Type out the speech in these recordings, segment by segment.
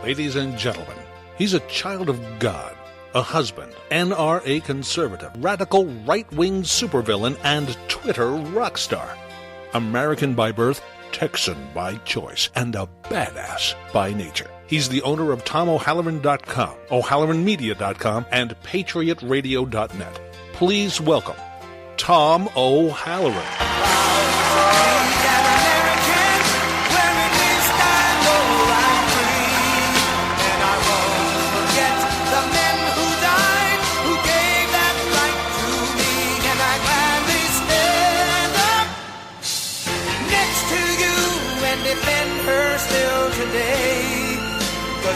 Ladies and gentlemen, he's a child of God, a husband, NRA conservative, radical right-wing supervillain, and Twitter rock star. American by birth, Texan by choice, and a badass by nature. He's the owner of TomO'Halloran.com, O'HalloranMedia.com, and PatriotRadio.net. Please welcome Tom O'Halloran.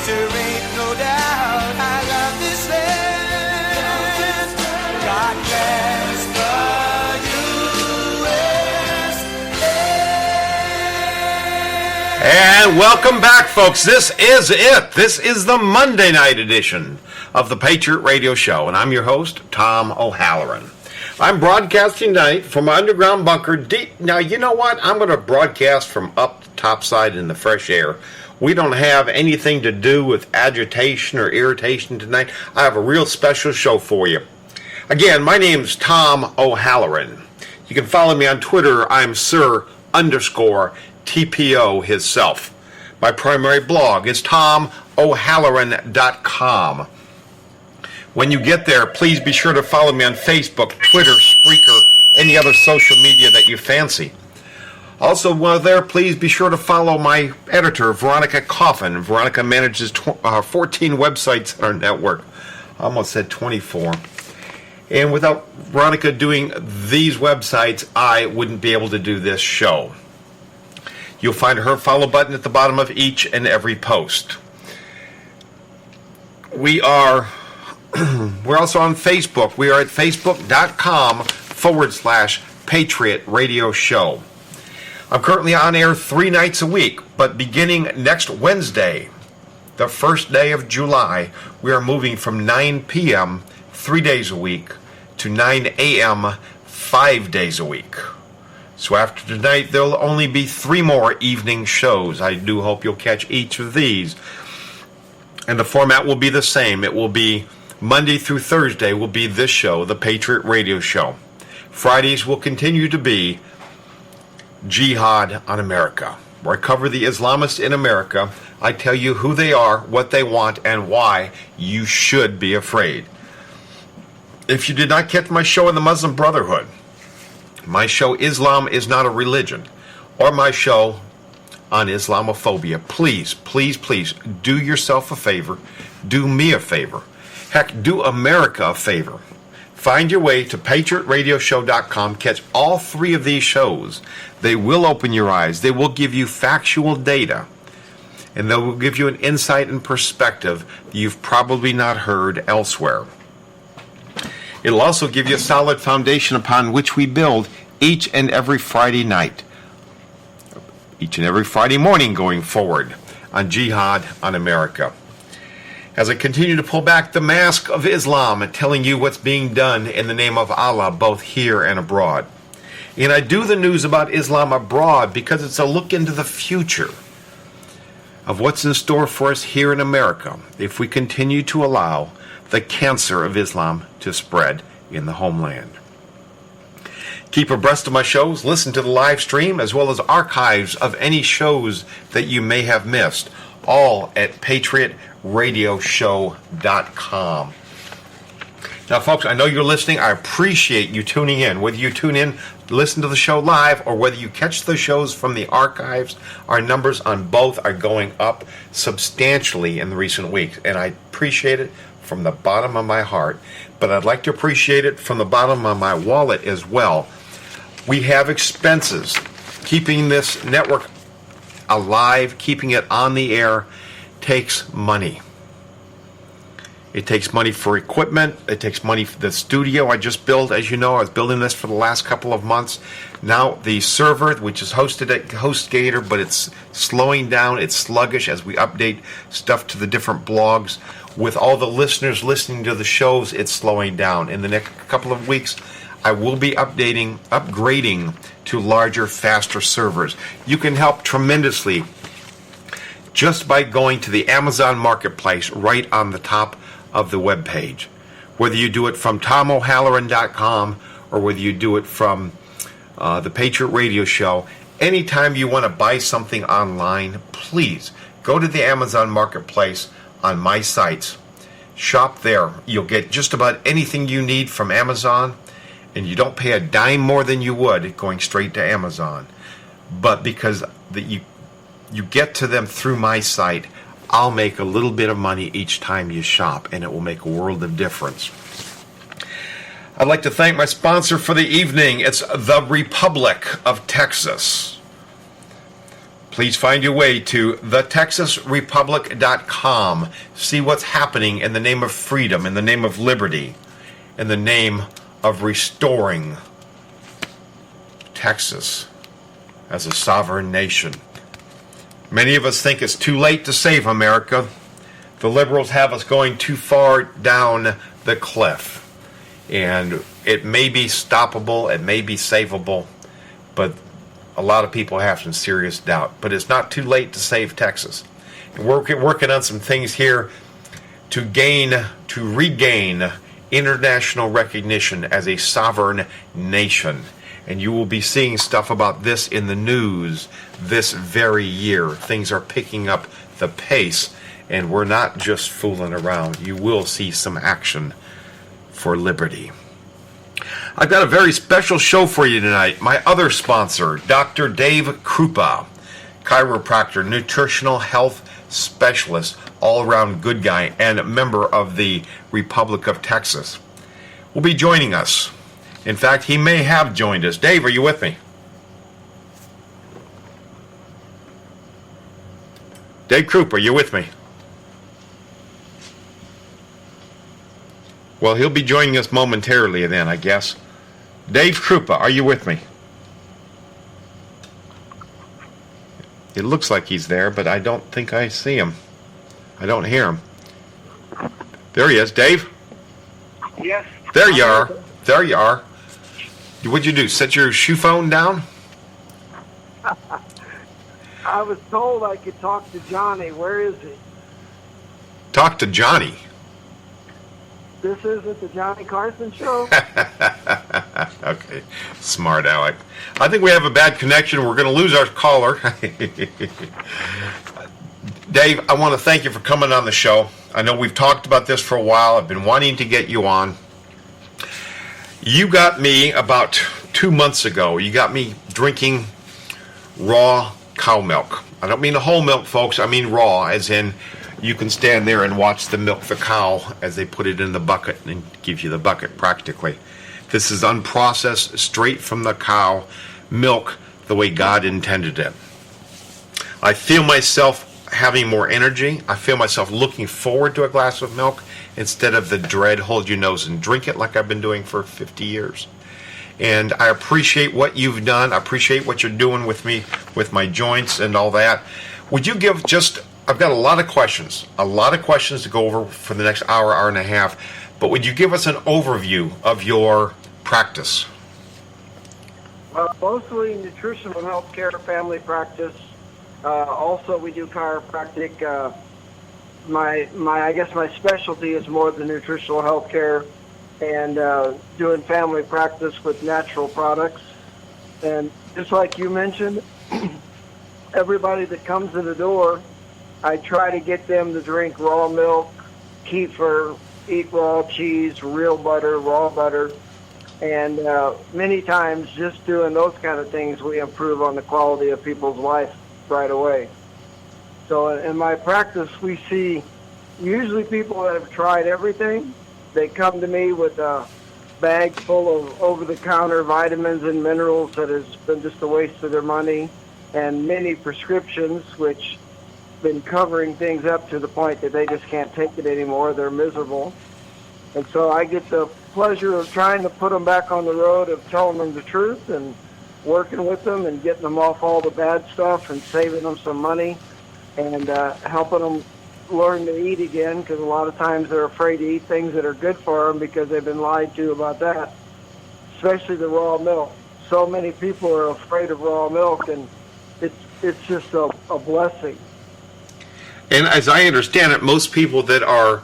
There ain't no doubt I love this land. God bless the USA. And welcome back, folks. This is it. This is the Monday night edition of the Patriot Radio Show, and I'm your host, Tom O'Halloran. I'm broadcasting tonight from my underground bunker deep. Now, you know what? I'm going to broadcast from up the topside in the fresh air. We don't have anything to do with agitation or irritation tonight. I have a real special show for you. Again, my name's Tom O'Halloran. You can follow me on Twitter. I'm Sir_TPO himself. My primary blog is TomO'Halloran.com. When you get there, please be sure to follow me on Facebook, Twitter, Spreaker, any other social media that you fancy. Also, while there, please be sure to follow my editor, Veronica Coffin. Veronica manages 14 websites on our network. I almost said 24. And without Veronica doing these websites, I wouldn't be able to do this show. You'll find her follow button at the bottom of each and every post. We're also on Facebook. We are at facebook.com/Patriot Radio Show. I'm currently on air 3 nights a week, but beginning next Wednesday, the first day of July, we are moving from 9 p.m. 3 days a week to 9 a.m. 5 days a week. So after tonight, there'll only be 3 more evening shows. I do hope you'll catch each of these. And the format will be the same. It will be Monday through Thursday will be this show, the Patriot Radio Show. Fridays will continue to be Jihad on America, where I cover the Islamists in America. I tell you who they are, what they want, and why you should be afraid. If you did not catch my show on the Muslim Brotherhood, my show Islam is Not a Religion, or my show on Islamophobia, please, please, please do yourself a favor, do me a favor, heck, do America a favor. Find your way to PatriotRadioshow.com. Catch all 3 of these shows. They will open your eyes. They will give you factual data. And they will give you an insight and perspective that you've probably not heard elsewhere. It'll also give you a solid foundation upon which we build each and every Friday night. Each and every Friday morning going forward on Jihad on America. As I continue to pull back the mask of Islam and telling you what's being done in the name of Allah, both here and abroad. And I do the news about Islam abroad because it's a look into the future of what's in store for us here in America if we continue to allow the cancer of Islam to spread in the homeland. Keep abreast of my shows, listen to the live stream, as well as archives of any shows that you may have missed, all at PatriotRadioshow.com. Now, folks, I know you're listening. I appreciate you tuning in. Whether you tune in, listen to the show live, or whether you catch the shows from the archives, our numbers on both are going up substantially in the recent weeks, and I appreciate it from the bottom of my heart. But I'd like to appreciate it from the bottom of my wallet as well. We have expenses. Keeping this network alive, keeping it on the air, takes money. It takes money for equipment. It takes money for the studio I just built. As you know, I was building this for the last couple of months. Now the server, which is hosted at HostGator, but it's slowing down. It's sluggish as we update stuff to the different blogs. With all the listeners listening to the shows, it's slowing down. In the next couple of weeks, I will be upgrading to larger, faster servers. You can help tremendously just by going to the Amazon Marketplace right on the top of the web page. Whether you do it from TomO'Halloran.com or whether you do it from the Patriot Radio Show, anytime you want to buy something online, please go to the Amazon Marketplace on my sites. Shop there. You'll get just about anything you need from Amazon, and you don't pay a dime more than you would going straight to Amazon. But because you get to them through my site, I'll make a little bit of money each time you shop, and it will make a world of difference. I'd like to thank my sponsor for the evening. It's the Republic of Texas. Please find your way to thetexasrepublic.com. See what's happening in the name of freedom, in the name of liberty, in the name of restoring Texas as a sovereign nation. Many of us think it's too late to save America. The liberals have us going too far down the cliff. And it may be stoppable, it may be savable, but a lot of people have some serious doubt. But it's not too late to save Texas. And we're working on some things here to regain international recognition as a sovereign nation. And you will be seeing stuff about this in the news this very year. Things are picking up the pace, and we're not just fooling around. You will see some action for liberty. I've got a very special show for you tonight. My other sponsor, Dr. Dave Kroupa, chiropractor, nutritional health specialist, all-around good guy, and a member of the Republic of Texas, will be joining us. In fact, he may have joined us. Dave, are you with me? Dave Kroupa, are you with me? Well, he'll be joining us momentarily then, I guess. Dave Kroupa, are you with me? It looks like he's there, but I don't think I see him. I don't hear him. There he is. Dave? Yes. There you are. There you are. What'd you do? Set your shoe phone down? I was told I could talk to Johnny. Where is he? Talk to Johnny. This isn't the Johnny Carson show? Okay. Smart Alec. I think we have a bad connection. We're going to lose our caller. Dave, I want to thank you for coming on the show. I know we've talked about this for a while. I've been wanting to get you on. You got me about 2 months ago. You got me drinking raw cow milk. I don't mean the whole milk, folks. I mean raw, as in you can stand there and watch the milk the cow as they put it in the bucket and give you the bucket practically. This is unprocessed, straight from the cow milk the way God intended it. I feel myself having more energy. I feel myself looking forward to a glass of milk instead of the dread, hold your nose and drink it like I've been doing for 50 years. And I appreciate what you've done. I appreciate what you're doing with me, with my joints and all that. Would you give just, I've got a lot of questions to go over for the next hour, hour and a half, but would you give us an overview of your practice? Mostly nutritional health care, family practice. Also, we do chiropractic. I guess my specialty is more the nutritional health care and doing family practice with natural products. And just like you mentioned, everybody that comes in the door, I try to get them to drink raw milk, kefir, eat raw cheese, real butter, raw butter. And many times just doing those kind of things, we improve on the quality of people's life right away. So in my practice, we see usually people that have tried everything. They come to me with a bag full of over-the-counter vitamins and minerals that has been just a waste of their money, and many prescriptions which been covering things up to the point that they just can't take it anymore. They're miserable. And so I get the pleasure of trying to put them back on the road of telling them the truth and working with them and getting them off all the bad stuff and saving them some money and helping them learn to eat again, because a lot of times they're afraid to eat things that are good for them because they've been lied to about that, especially the raw milk. So many people are afraid of raw milk, and it's just a blessing. And as I understand it, most people that are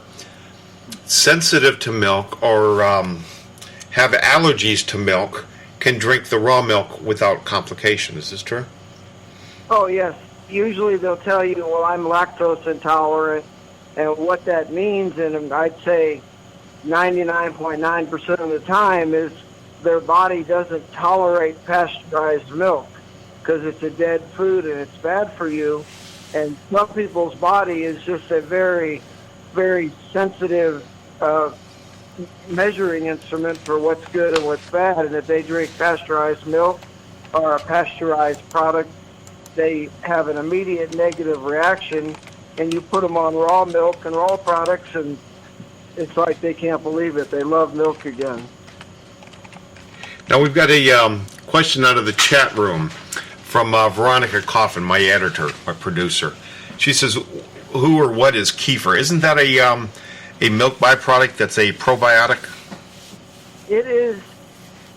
sensitive to milk or have allergies to milk can drink the raw milk without complication. Is this true? Oh, yes. Usually they'll tell you, well, I'm lactose intolerant, and what that means, and I'd say 99.9% of the time, is their body doesn't tolerate pasteurized milk because it's a dead food and it's bad for you. And some people's body is just a very, very sensitive measuring instrument for what's good and what's bad. And if they drink pasteurized milk or a pasteurized product, they have an immediate negative reaction. And you put them on raw milk and raw products, and it's like they can't believe it. They love milk again. Now we've got a question out of the chat room from Veronica Coffin, my editor, my producer. She says, who or what is kefir? Isn't that a milk byproduct that's a probiotic? It is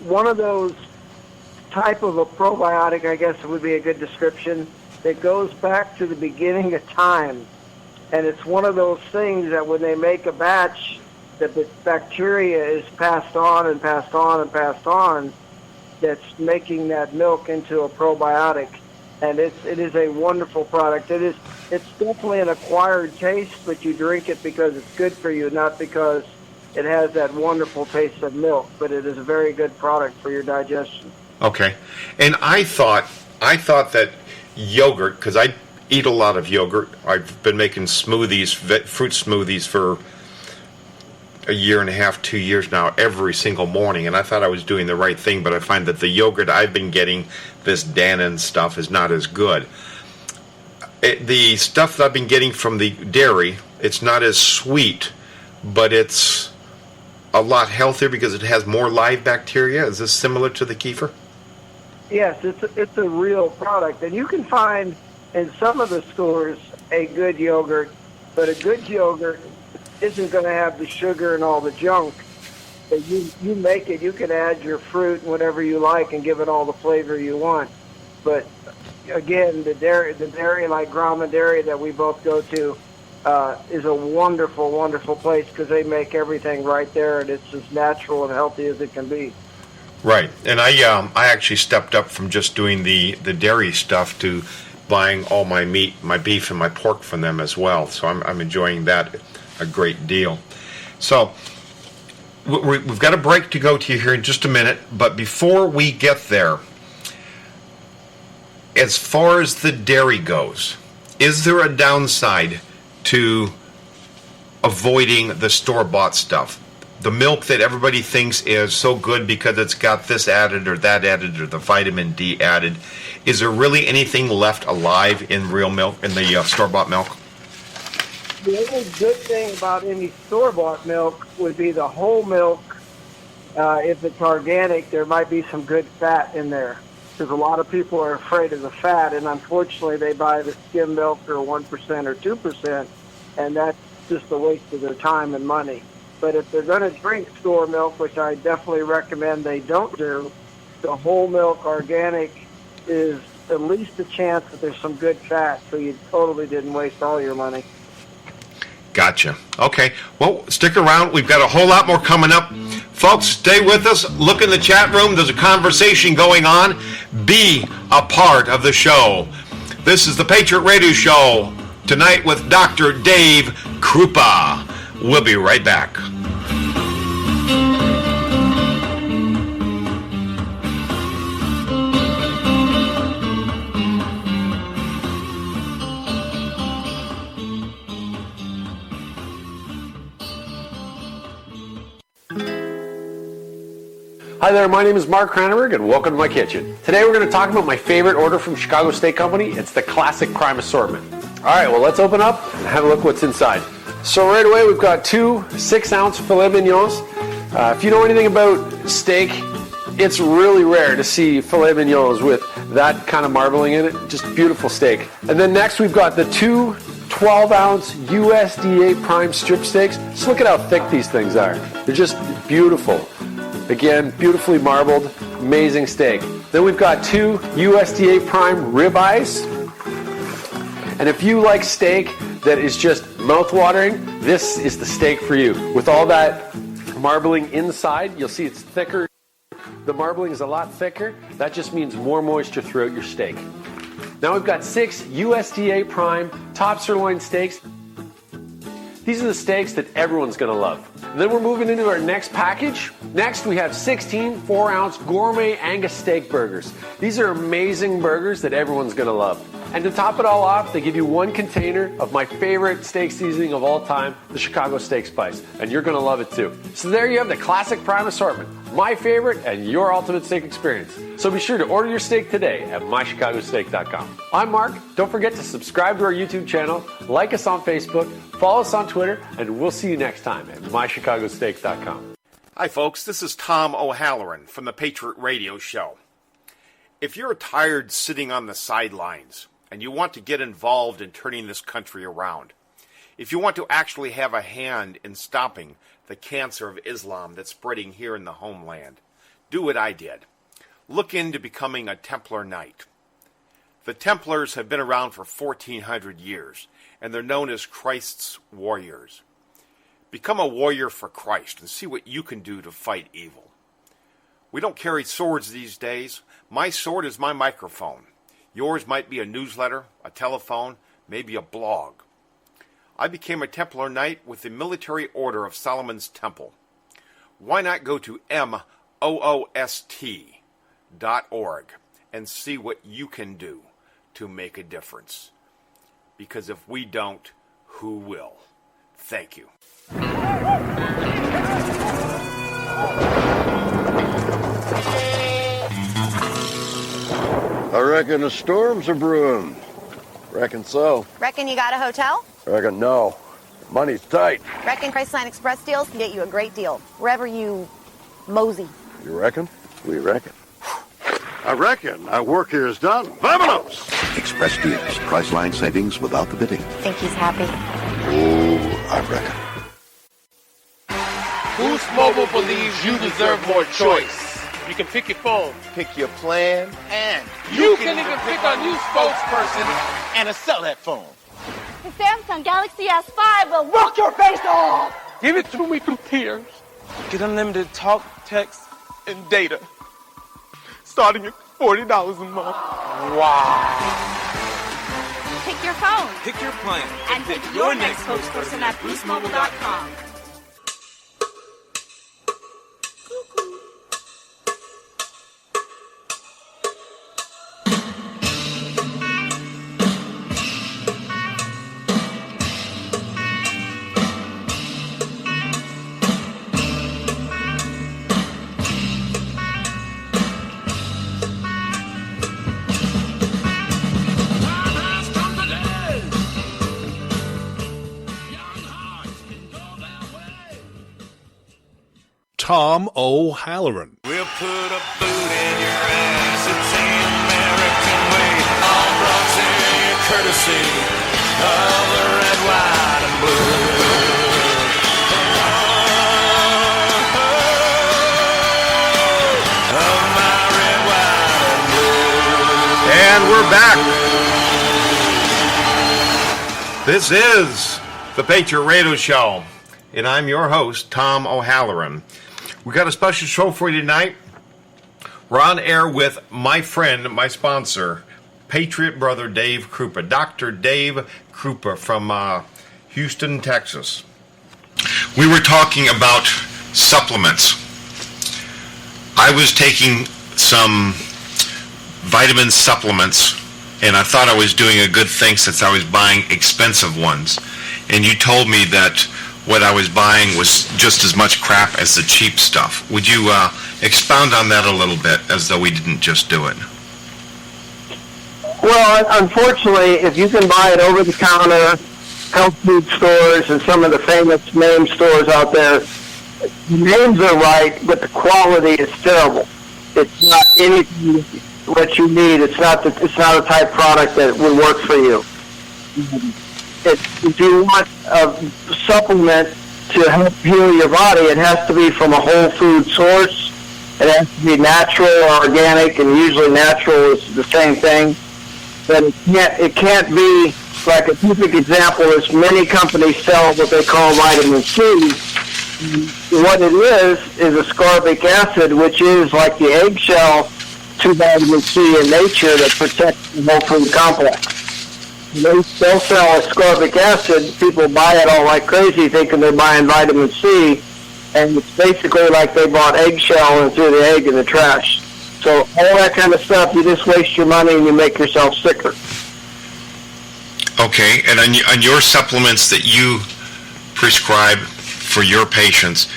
one of those type of a probiotic, I guess would be a good description, that goes back to the beginning of time. And it's one of those things that when they make a batch, that the bacteria is passed on and passed on and passed on, that's making that milk into a probiotic. And it is a wonderful product. It's definitely an acquired taste, but you drink it because it's good for you, not because it has that wonderful taste of milk. But it is a very good product for your digestion. Okay. And I thought that yogurt, because I eat a lot of yogurt. I've been making smoothies, fruit smoothies for a year and a half, 2 years now, every single morning, and I thought I was doing the right thing, but I find that the yogurt I've been getting, this Dannon stuff, is not as good. The stuff that I've been getting from the dairy, it's not as sweet, but it's a lot healthier because it has more live bacteria. Is this similar to the kefir? Yes, it's a real product, and you can find in some of the stores a good yogurt, but a good yogurt isn't going to have the sugar and all the junk. You make it, you can add your fruit and whatever you like and give it all the flavor you want. But again, the dairy like Grauman Dairy that we both go to is a wonderful, wonderful place because they make everything right there, and it's as natural and healthy as it can be. Right, and I actually stepped up from just doing the dairy stuff to buying all my meat, my beef, and my pork from them as well. So I'm enjoying that a great deal. So we've got a break to go to here in just a minute, but before we get there, as far as the dairy goes, is there a downside to avoiding the store-bought stuff? The milk that everybody thinks is so good because it's got this added or that added or the vitamin D added. Is there really anything left alive in real milk, in the store-bought milk? The only good thing about any store-bought milk would be the whole milk. If it's organic, there might be some good fat in there because a lot of people are afraid of the fat, and unfortunately they buy the skim milk or 1% or 2%, and that's just a waste of their time and money. But if they're going to drink store milk, which I definitely recommend they don't do, the whole milk organic is at least a chance that there's some good fat, so you totally didn't waste all your money. Gotcha. Okay. Well, stick around. We've got a whole lot more coming up. Folks, stay with us. Look in the chat room. There's a conversation going on. Be a part of the show. This is the Patriot Radio Show, tonight with Dr. Dave Kroupa. We'll be right back. Hi there, my name is Mark Cranenberg and welcome to my kitchen. Today we're going to talk about my favorite order from Chicago Steak Company. It's the Classic Prime Assortment. Alright, well let's open up and have a look what's inside. So right away we've got two 6-ounce filet mignons. If you know anything about steak, it's really rare to see filet mignons with that kind of marbling in it. Just beautiful steak. And then next we've got the two 12-ounce USDA Prime strip steaks. Just look at how thick these things are. They're just beautiful. Again, beautifully marbled, amazing steak. Then we've got two USDA Prime ribeyes. And if you like steak that is just mouth-watering, this is the steak for you. With all that marbling inside, you'll see it's thicker. The marbling is a lot thicker. That just means more moisture throughout your steak. Now we've got 6 USDA Prime top sirloin steaks. These are the steaks that everyone's going to love. And then we're moving into our next package. Next, we have 16 4-ounce gourmet Angus steak burgers. These are amazing burgers that everyone's going to love. And to top it all off, they give you 1 container of my favorite steak seasoning of all time, the Chicago Steak Spice. And you're going to love it too. So there you have the classic prime assortment, my favorite and your ultimate steak experience. So be sure to order your steak today at mychicagosteak.com. I'm Mark. Don't forget to subscribe to our YouTube channel, like us on Facebook, follow us on Twitter, and we'll see you next time at mychicagosteak.com. Hi, folks. This is Tom O'Halloran from the Patriot Radio Show. If you're tired sitting on the sidelines and you want to get involved in turning this country around, if you want to actually have a hand in stopping the cancer of Islam that's spreading here in the homeland, do what I did. Look into becoming a Templar Knight. The Templars have been around for 1,400 years, and they're known as Christ's warriors. Become a warrior for Christ and see what you can do to fight evil. We don't carry swords these days. My sword is my microphone. Yours might be a newsletter, a telephone, maybe a blog. I became a Templar Knight with the Military Order of Solomon's Temple. Why not go to moost.org and see what you can do to make a difference? Because if we don't, who will? Thank you. I reckon the storms are brewing. Reckon so. Reckon you got a hotel? Reckon no. Money's tight. Reckon Priceline Express deals can get you a great deal, wherever you mosey. You reckon? We reckon. I reckon our work here is done. Vamonos! Express deals. Priceline savings without the bidding. Think he's happy? Oh, I reckon. Boost Mobile believes you deserve more choice. You can pick your phone, pick your plan, and you can even pick a new spokesperson and sell that phone. The Samsung Galaxy S5 will rock your face off! Give it to me through tears. Get unlimited talk, text, and data. Starting at $40 a month. Wow. Pick your phone. Pick your plan. And pick your next spokesperson at boostmobile.com. Tom O'Halloran. We'll put a boot in your ass. It's the American way. All brought to you courtesy of the red, white, and blue. Of my red, white, and blue. And we're back. This is the Patriot Radio Show, and I'm your host, Tom O'Halloran. We got a special show for you tonight. We're on air with my friend, my sponsor, Patriot brother Dave Kroupa, Dr. Dave Kroupa from Houston, Texas. We were talking about supplements. I was taking some vitamin supplements, and I thought I was doing a good thing since I was buying expensive ones. And you told me that what I was buying was just as much crap as the cheap stuff. Would you expound on that a little bit, as though we didn't just do it? Well, unfortunately, if you can buy it over the counter, health food stores, and some of the famous name stores out there, the names are right, but the quality is terrible. It's not anything what you need. It's not a type product that would work for you. If you want a supplement to help heal your body, it has to be from a whole food source. It has to be natural or organic, and usually natural is the same thing. But it can't be like a perfect example is many companies sell what they call vitamin C. What it is ascorbic acid, which is like the eggshell to vitamin C in nature that protects the whole food complex. They'll sell ascorbic acid. People buy it all like crazy thinking they're buying vitamin C, and it's basically like they bought eggshell and threw the egg in the trash. So all that kind of stuff, you just waste your money and you make yourself sicker. Okay, and on your supplements that you prescribe for your patients,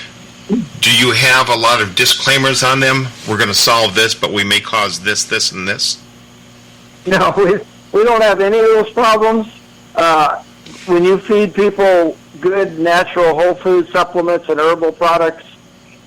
do you have a lot of disclaimers on them? We're going to solve this, but we may cause this, this, and this? No, we don't have any of those problems. When you feed people good, natural, whole food supplements and herbal products,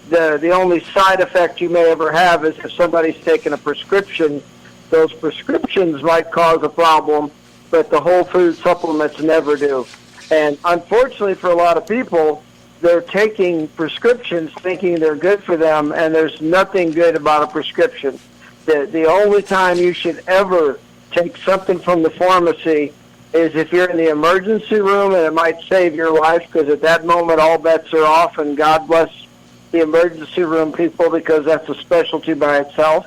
the only side effect you may ever have is if somebody's taking a prescription. Those prescriptions might cause a problem, but the whole food supplements never do. And unfortunately for a lot of people, they're taking prescriptions thinking they're good for them, and there's nothing good about a prescription. The only time you should ever take something from the pharmacy is if you're in the emergency room and it might save your life, because at that moment all bets are off, and God bless the emergency room people because that's a specialty by itself.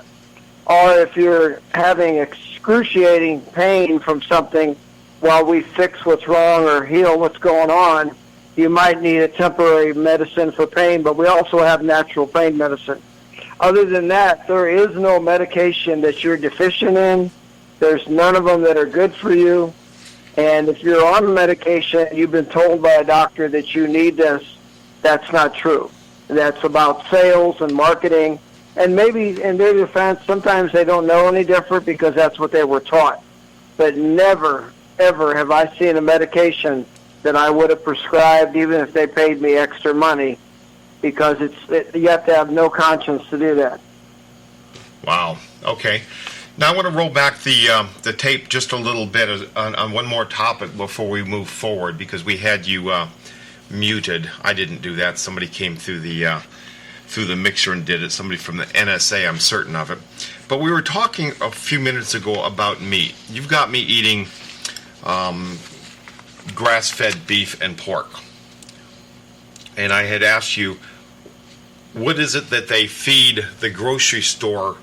Or if you're having excruciating pain from something while we fix what's wrong or heal what's going on, you might need a temporary medicine for pain, but we also have natural pain medicine. Other than that, there is no medication that you're deficient in. There's none of them that are good for you. And if you're on medication and you've been told by a doctor that you need this, that's not true. That's about sales and marketing. And maybe in their defense, sometimes they don't know any different because that's what they were taught. But never, ever have I seen a medication that I would have prescribed even if they paid me extra money, because you have to have no conscience to do that. Wow. Okay. Now I want to roll back the tape just a little bit on one more topic before we move forward, because we had you muted. I didn't do that. Somebody came through the mixer and did it. Somebody from the NSA, I'm certain of it. But we were talking a few minutes ago about meat. You've got me eating grass-fed beef and pork. And I had asked you, what is it that they feed the grocery store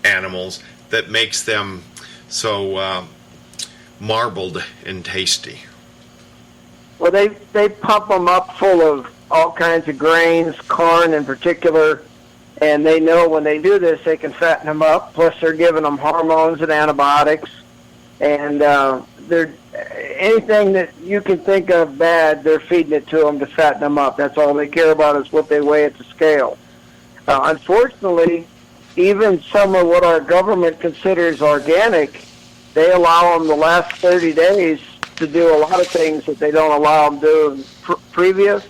animals that makes them so marbled and tasty? Well, they pump them up full of all kinds of grains, corn in particular, and they know when they do this they can fatten them up. Plus they're giving them hormones and antibiotics, and they're anything that you can think of bad, they're feeding it to them to fatten them up. That's all they care about is what they weigh at the scale. Unfortunately, even some of what our government considers organic, they allow them the last 30 days to do a lot of things that they don't allow them to do previous.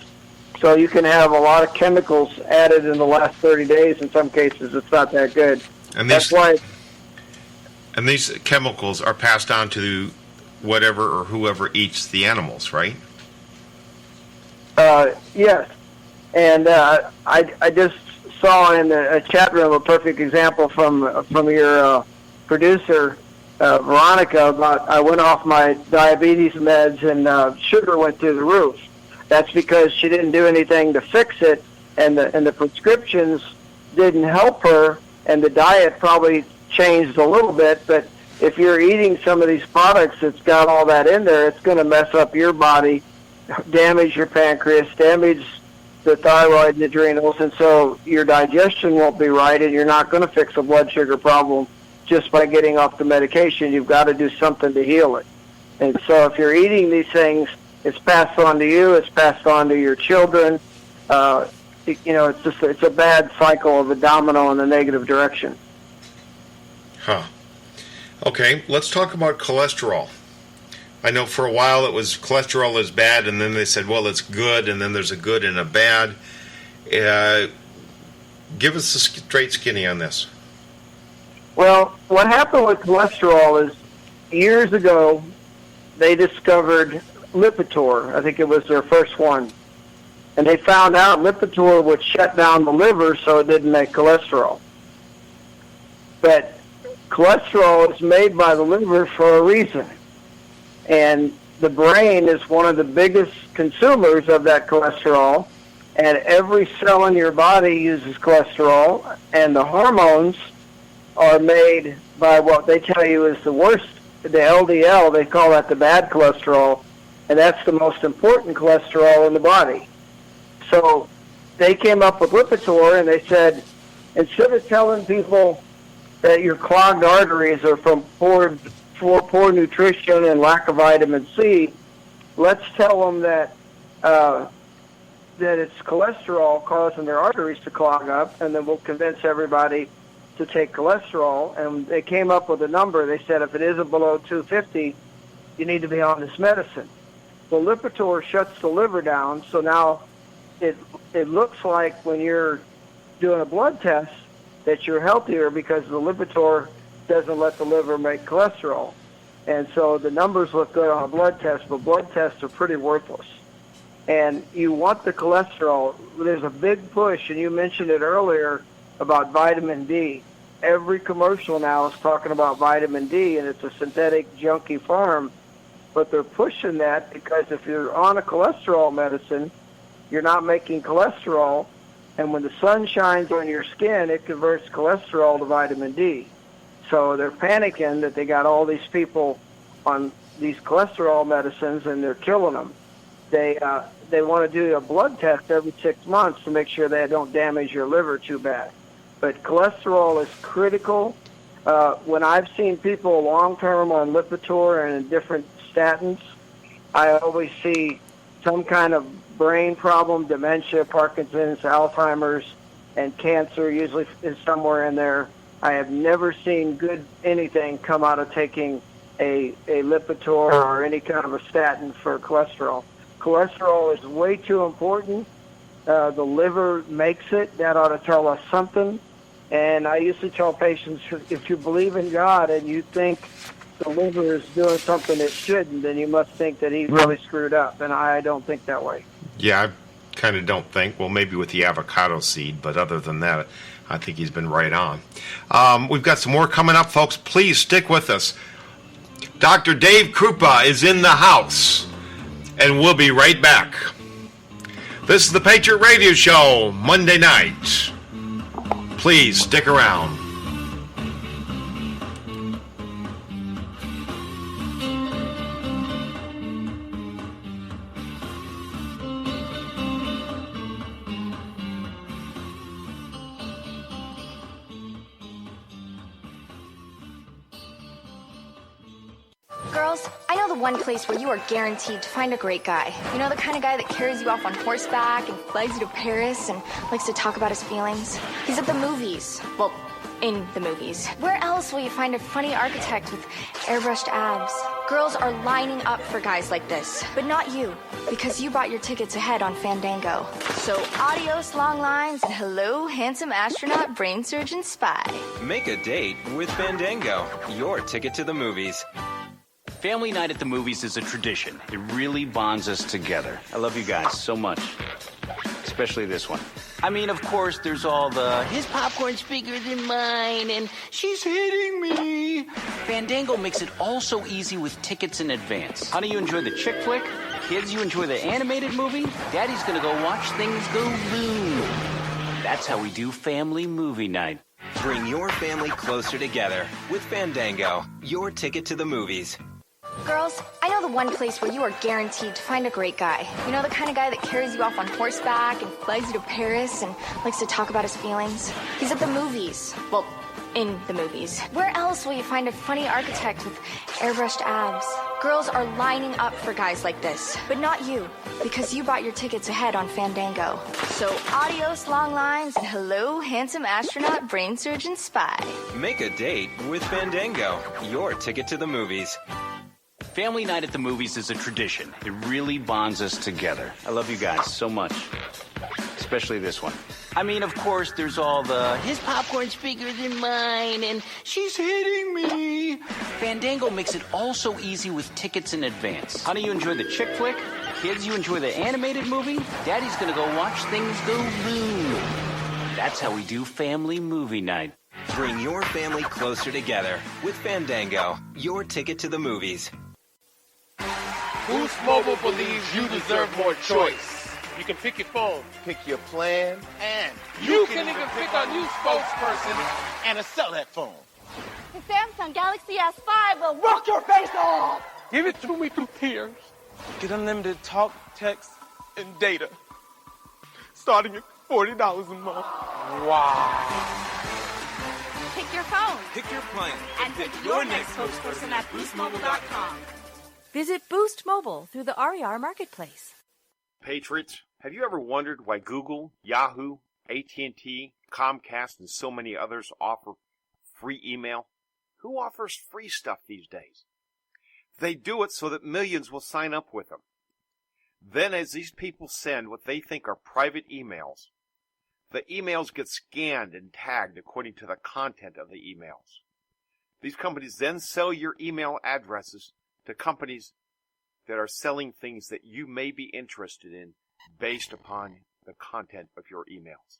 So you can have a lot of chemicals added in the last 30 days. In some cases, it's not that good. And that's why. And these chemicals are passed on to whatever or whoever eats the animals, right? Yes. And I just saw in a chat room a perfect example from your producer, Veronica, about I went off my diabetes meds and sugar went through the roof. That's because she didn't do anything to fix it, and the prescriptions didn't help her, and the diet probably changed a little bit. But if you're eating some of these products that's got all that in there, it's going to mess up your body, damage your pancreas, damage the thyroid and adrenals, and so your digestion won't be right, and you're not going to fix a blood sugar problem just by getting off the medication. You've got to do something to heal it. And so if you're eating these things, it's passed on to you, it's passed on to your children. It's a bad cycle of a domino in the negative direction. Huh. Okay, let's talk about cholesterol. I know for a while it was cholesterol is bad, and then they said, well, it's good, and then there's a good and a bad. Give us a straight skinny on this. Well, what happened with cholesterol is years ago they discovered Lipitor. I think it was their first one. And they found out Lipitor would shut down the liver so it didn't make cholesterol. But cholesterol is made by the liver for a reason. And the brain is one of the biggest consumers of that cholesterol, and every cell in your body uses cholesterol, and the hormones are made by what they tell you is the worst, the LDL. They call that the bad cholesterol, and that's the most important cholesterol in the body. So they came up with Lipitor, and they said, instead of telling people that your clogged arteries are from poor nutrition and lack of vitamin C, let's tell them that it's cholesterol causing their arteries to clog up, and then we'll convince everybody to take cholesterol. And they came up with a number. They said if it isn't below 250, you need to be on this medicine. Well, Lipitor shuts the liver down, so now it looks like when you're doing a blood test that you're healthier because the Lipitor doesn't let the liver make cholesterol. And so the numbers look good on a blood test, but blood tests are pretty worthless. And you want the cholesterol. There's a big push, and you mentioned it earlier, about vitamin D. Every commercial now is talking about vitamin D, and it's a synthetic junky farm. But they're pushing that because if you're on a cholesterol medicine, you're not making cholesterol, and when the sun shines on your skin, it converts cholesterol to vitamin D. So they're panicking that they got all these people on these cholesterol medicines, and they're killing them. They want to do a blood test every 6 months to make sure they don't damage your liver too bad. But cholesterol is critical. When I've seen people long-term on Lipitor and different statins, I always see some kind of brain problem, dementia, Parkinson's, Alzheimer's, and cancer usually is somewhere in there. I have never seen good anything come out of taking a Lipitor or any kind of a statin for cholesterol. Cholesterol is way too important. The liver makes it. That ought to tell us something. And I usually tell patients, if you believe in God and you think the liver is doing something it shouldn't, then you must think that he's really screwed up. And I don't think that way. Yeah, I kind of don't think. Well, maybe with the avocado seed, but other than that, I think he's been right on. We've got some more coming up, folks. Please stick with us. Dr. Dave Kroupa is in the house, and we'll be right back. This is the Patriot Radio Show, Monday night. Please stick around. Girls, I know the one place where you are guaranteed to find a great guy. You know, the kind of guy that carries you off on horseback and flies you to Paris and likes to talk about his feelings. He's at the movies. Well, in the movies. Where else will you find a funny architect with airbrushed abs? Girls are lining up for guys like this, but not you, because you bought your tickets ahead on Fandango. So adios, long lines, and hello, handsome astronaut, brain surgeon, spy. Make a date with Fandango, your ticket to the movies. Family night at the movies is a tradition. It really bonds us together. I love you guys so much. Especially this one. I mean, of course, there's all the, his popcorn's bigger than mine, and she's hitting me. Fandango makes it all so easy with tickets in advance. Honey, you enjoy the chick flick? Kids, you enjoy the animated movie? Daddy's gonna go watch things go boom. That's how we do family movie night. Bring your family closer together with Fandango, your ticket to the movies. Girls, I know the one place where you are guaranteed to find a great guy. You know, the kind of guy that carries you off on horseback and flies you to Paris and likes to talk about his feelings. He's at the movies. Well, in the movies. Where else will you find a funny architect with airbrushed abs? Girls are lining up for guys like this, but not you, because you bought your tickets ahead on Fandango. So adios, long lines, and hello, handsome astronaut, brain surgeon, spy. Make a date with Fandango, your ticket to the movies. Family night at the movies is a tradition. It really bonds us together. I love you guys so much. Especially this one. I mean, of course, there's all the, his popcorn's bigger than mine, and she's hitting me. Fandango makes it all so easy with tickets in advance. Honey, you enjoy the chick flick? Kids, you enjoy the animated movie? Daddy's gonna go watch things go boom. That's how we do family movie night. Bring your family closer together with Fandango, your ticket to the movies. Boost Mobile believes you deserve more choice. You can pick your phone, Pick your plan, and you can even pick a new spokesperson and sell that phone. The Samsung Galaxy S5 will rock your face off! Give it to me through Tears. Get unlimited talk, text, and data. Starting at $40 a month. Wow. Pick your phone Pick your plan and pick your next spokesperson at boostmobile.com. Visit Boost Mobile through the RER Marketplace. Patriots, have you ever wondered why Google, Yahoo, AT&T, Comcast, and so many others offer free email? Who offers free stuff these days? They do it so that millions will sign up with them. Then as these people send what they think are private emails, the emails get scanned and tagged according to the content of the emails. These companies then sell your email addresses to companies that are selling things that you may be interested in based upon the content of your emails.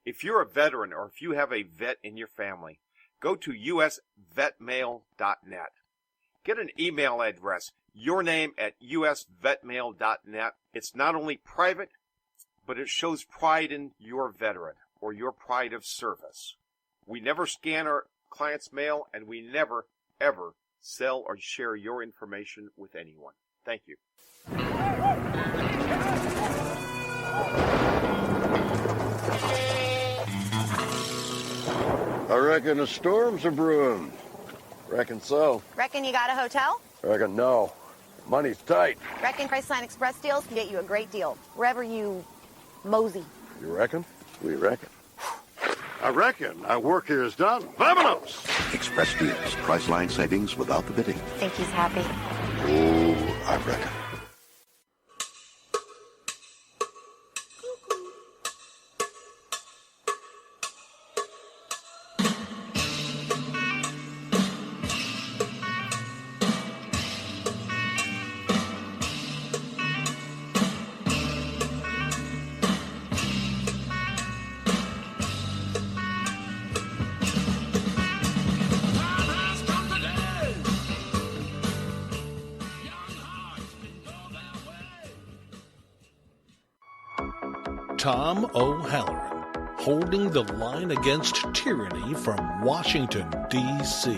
If you're a veteran or if you have a vet in your family, go to usvetmail.net. Get an email address, your name at usvetmail.net. It's not only private, but it shows pride in your veteran or your pride of service. We never scan our clients' mail, and we never, ever sell or share your information with anyone. Thank you. I reckon the storms are brewing. Reckon so. Reckon you got a hotel? Reckon no. Money's tight. Reckon Priceline Express deals can get you a great deal wherever you mosey. You reckon? We reckon. I reckon our work here is done. Vamonos! Express deals. Priceline savings without the bidding. Think he's happy? Oh, I reckon. Tom O'Halloran, holding the line against tyranny from Washington, D.C.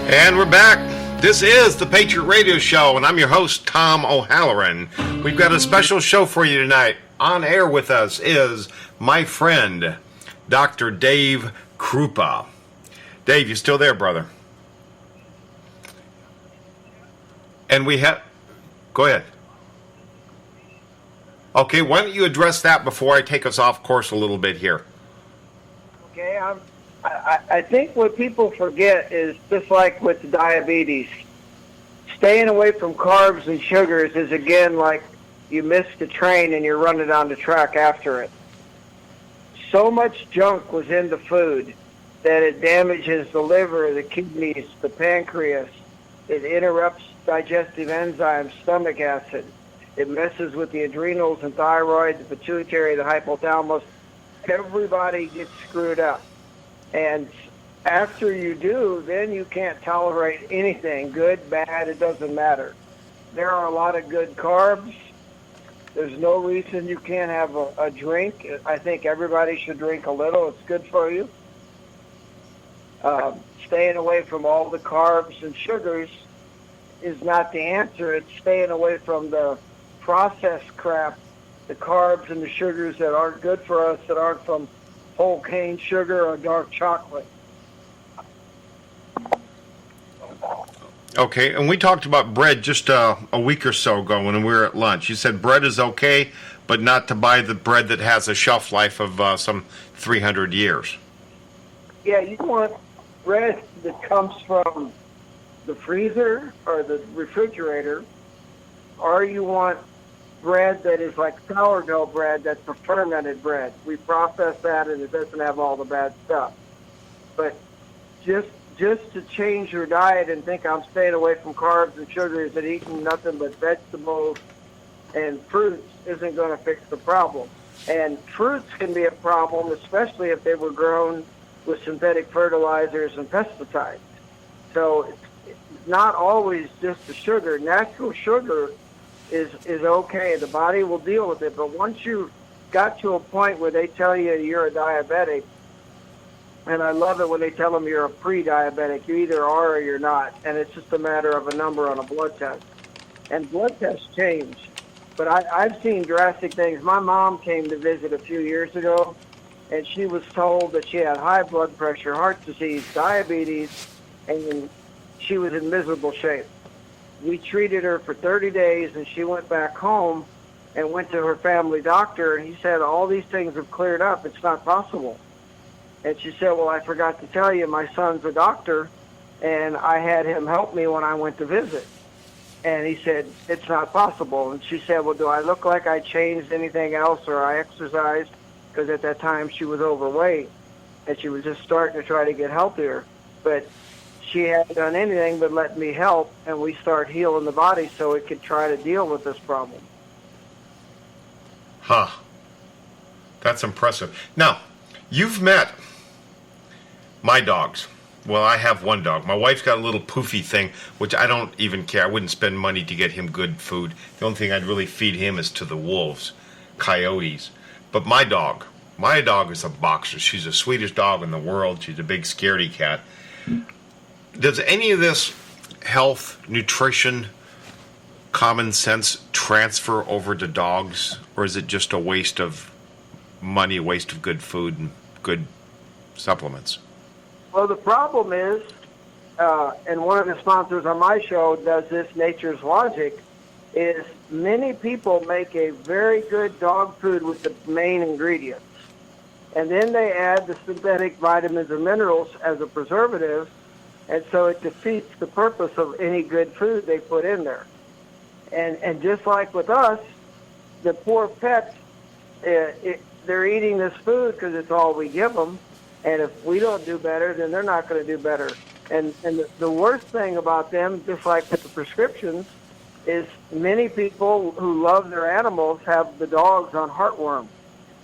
And we're back. This is the Patriot Radio Show, and I'm your host, Tom O'Halloran. We've got a special show for you tonight. On air with us is my friend, Dr. Dave Kroupa. Dave, you still there, brother? And we have... Go ahead. Okay, why don't you address that before I take us off course a little bit here? Okay, I think what people forget is just like with diabetes, staying away from carbs and sugars is again like you missed the train and you're running down the track after it. So much junk was in the food that it damages the liver, the kidneys, the pancreas. It interrupts digestive enzymes, stomach acid. It messes with the adrenals and thyroid, the pituitary, the hypothalamus. Everybody gets screwed up. And after you do, then you can't tolerate anything, good, bad, it doesn't matter. There are a lot of good carbs. There's no reason you can't have a drink. I think everybody should drink a little. It's good for you. Staying away from all the carbs and sugars is not the answer. It's staying away from the processed crap, the carbs and the sugars that aren't good for us, that aren't from whole cane sugar or dark chocolate. Okay, and we talked about bread just a week or so ago when we were at lunch. You said bread is okay, but not to buy the bread that has a shelf life of some 300 years. Yeah, you want bread that comes from the freezer or the refrigerator, or you want bread that is like sourdough bread that's a fermented bread. We process that and it doesn't have all the bad stuff. But just to change your diet and think I'm staying away from carbs and sugars and eating nothing but vegetables and fruits isn't going to fix the problem. And fruits can be a problem, especially if they were grown with synthetic fertilizers and pesticides. So it's not always just the sugar. Natural sugar is okay. The body will deal with it. But once you got to a point where they tell you you're a diabetic, and I love it when they tell them you're a pre-diabetic. You either are or you're not. And it's just a matter of a number on a blood test. And blood tests change. But I've seen drastic things. My mom came to visit a few years ago, and she was told that she had high blood pressure, heart disease, diabetes, and she was in miserable shape. We treated her for 30 days, and she went back home and went to her family doctor, and he said, all these things have cleared up. It's not possible. And she said, well, I forgot to tell you, my son's a doctor, and I had him help me when I went to visit. And he said, it's not possible. And she said, well, do I look like I changed anything else or I exercised? Because at that time she was overweight, and she was just starting to try to get healthier. But she hadn't done anything but let me help, and we start healing the body so it could try to deal with this problem. Huh. That's impressive. Now, you've met my dogs. Well, I have one dog. My wife's got a little poofy thing, which I don't even care. I wouldn't spend money to get him good food. The only thing I'd really feed him is to the wolves, coyotes. But my dog is a boxer. She's the sweetest dog in the world. She's a big scaredy cat. Does any of this health, nutrition, common sense transfer over to dogs? Or is it just a waste of money, a waste of good food and good supplements? Well, the problem is, and one of the sponsors on my show does this, Nature's Logic, is many people make a very good dog food with the main ingredients. And then they add the synthetic vitamins and minerals as a preservative, and so it defeats the purpose of any good food they put in there. And just like with us, the poor pets, they're eating this food because it's all we give them. And if we don't do better, then they're not going to do better. And the worst thing about them, just like with the prescriptions, is many people who love their animals have the dogs on heartworm.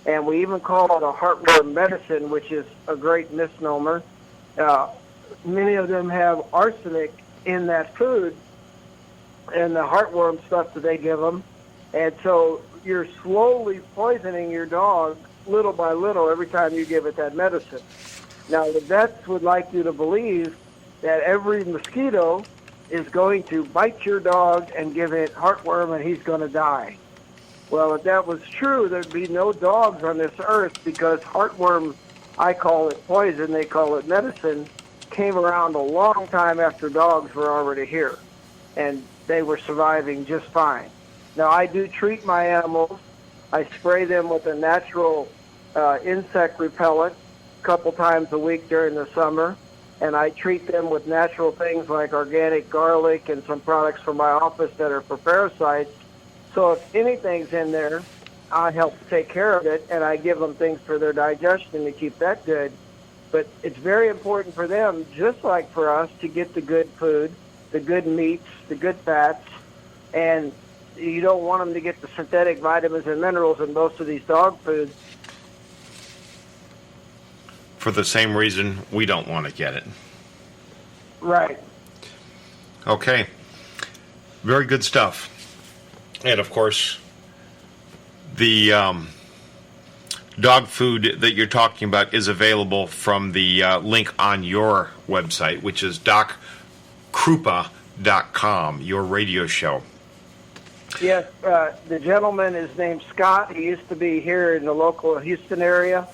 And we even call it a heartworm medicine, which is a great misnomer. Many of them have arsenic in that food and the heartworm stuff that they give them. And so you're slowly poisoning your dog little by little every time you give it that medicine. Now, the vets would like you to believe that every mosquito is going to bite your dog and give it heartworm and he's going to die. Well, if that was true, there'd be no dogs on this earth, because heartworm, I call it poison, they call it medicine, came around a long time after dogs were already here, and they were surviving just fine. Now, I do treat my animals. I spray them with a natural insect repellent a couple times a week during the summer, and I treat them with natural things like organic garlic and some products from my office that are for parasites. So if anything's in there, I help take care of it, and I give them things for their digestion to keep that good. But it's very important for them, just like for us, to get the good food, the good meats, the good fats, and you don't want them to get the synthetic vitamins and minerals in most of these dog foods. For the same reason we don't want to get it. Right. Okay. Very good stuff. And, of course, the dog food that you're talking about is available from the link on your website, which is DocKroupa.com, your radio show. Yes, the gentleman is named Scott. He used to be here in the local Houston area,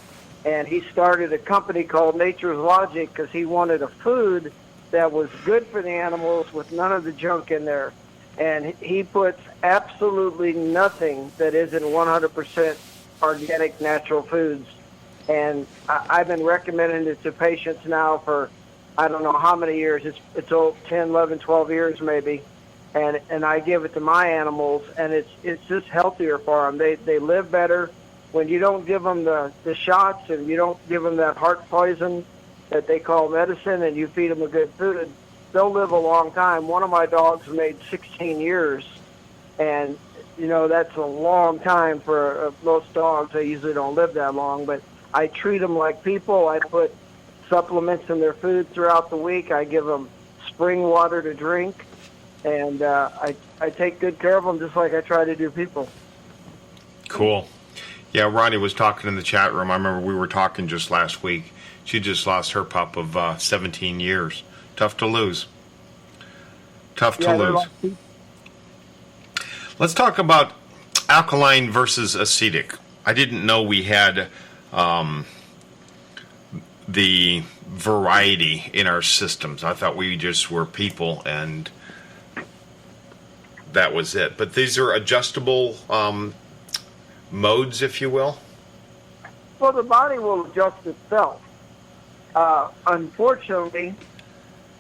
and he started a company called Nature's Logic because he wanted a food that was good for the animals with none of the junk in there. And he puts absolutely nothing that isn't 100% organic, natural foods. And I've been recommending it to patients now for I don't know how many years. It's 10, 11, 12 years maybe. and I give it to my animals, and it's just healthier for them. They live better when you don't give them the shots and you don't give them that heart poison that they call medicine, and you feed them a good food. They'll live a long time. One of my dogs made 16 years, and that's a long time for most dogs. They usually don't live that long, but I treat them like people. I put supplements in their food throughout the week. I give them spring water to drink, and I take good care of them just like I try to do people. Cool. Yeah, Ronnie was talking in the chat room. I remember we were talking just last week. She just lost her pup of 17 years. Tough to lose. Tough to lose. Let's talk about alkaline versus acidic. I didn't know we had the variety in our systems. I thought we just were people and that was it. But these are adjustable modes, if you will? Well, the body will adjust itself. Unfortunately,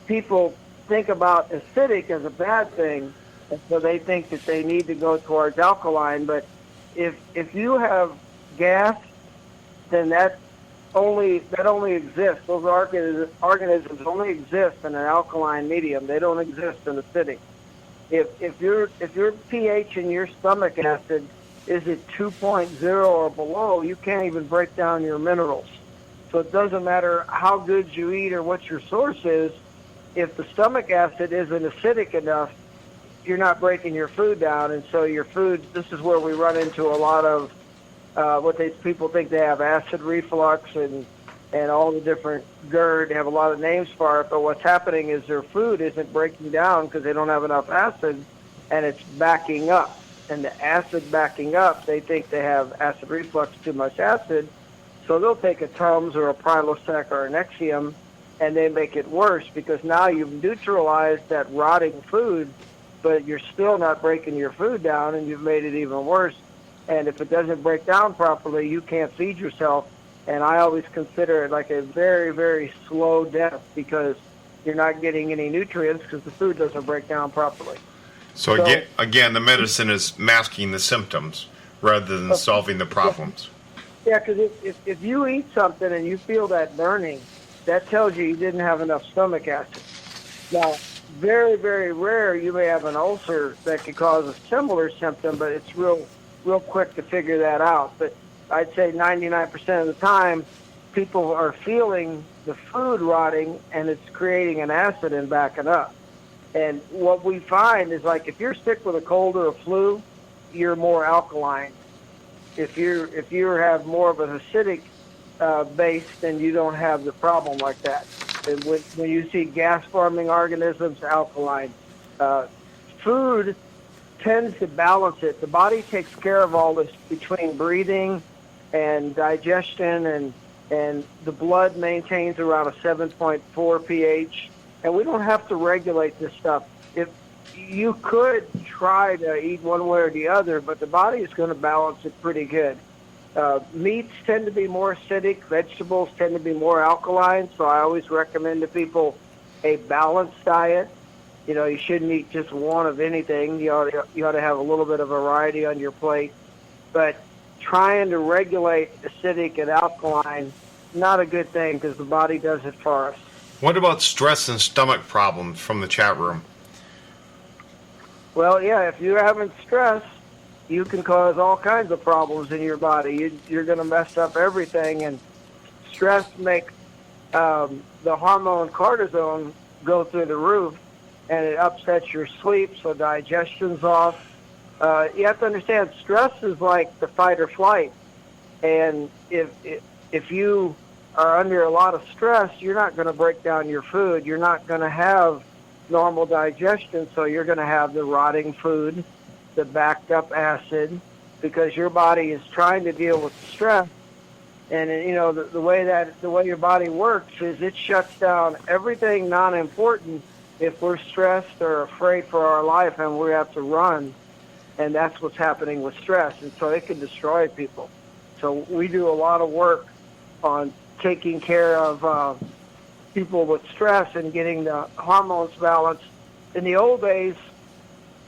people think about acidic as a bad thing, and so they think that they need to go towards alkaline. But if you have gas, then that only exists. Those organisms only exist in an alkaline medium. They don't exist in acidic. If your pH in your stomach acid is at 2.0 or below, you can't even break down your minerals. So it doesn't matter how good you eat or what your source is. If the stomach acid isn't acidic enough, you're not breaking your food down. And so your food, this is where we run into a lot of people think they have acid reflux and all the different GERD. They have a lot of names for it, but what's happening is their food isn't breaking down because they don't have enough acid, and it's backing up. And the acid backing up, they think they have acid reflux, too much acid, so they'll take a Tums or a Prilosec or an Nexium, and they make it worse because now you've neutralized that rotting food, but you're still not breaking your food down, and you've made it even worse. And if it doesn't break down properly, you can't feed yourself. And I always consider it like a very, very slow death because you're not getting any nutrients because the food doesn't break down properly. So again, the medicine is masking the symptoms rather than solving the problems. Yeah, because if you eat something and you feel that burning, that tells you didn't have enough stomach acid. Now, very, very rare you may have an ulcer that could cause a similar symptom, but it's real quick to figure that out. But I'd say 99% of the time, people are feeling the food rotting, and it's creating an acid and backing up. And what we find is, like, if you're sick with a cold or a flu, you're more alkaline. If you have more of an acidic base, then you don't have the problem like that. And when you see gas-forming organisms, alkaline. Food tends to balance it. The body takes care of all this between breathing and digestion, and the blood maintains around a 7.4 pH. And we don't have to regulate this stuff. If you could try to eat one way or the other, but the body is going to balance it pretty good. Meats tend to be more acidic. Vegetables tend to be more alkaline. So I always recommend to people a balanced diet. You shouldn't eat just one of anything. You ought to have a little bit of variety on your plate. But trying to regulate acidic and alkaline, not a good thing because the body does it for us. What about stress and stomach problems from the chat room? Well, yeah, if you're having stress, you can cause all kinds of problems in your body. You're going to mess up everything, and stress makes the hormone cortisone go through the roof, and it upsets your sleep, so digestion's off. You have to understand, stress is like the fight or flight, and if you are under a lot of stress, you're not going to break down your food. You're not going to have normal digestion, so you're going to have the rotting food, the backed up acid, because your body is trying to deal with stress. And the way your body works is it shuts down everything non-important if we're stressed or afraid for our life and we have to run. And that's what's happening with stress, and so it can destroy people. So we do a lot of work on taking care of people with stress and getting the hormones balanced. In the old days,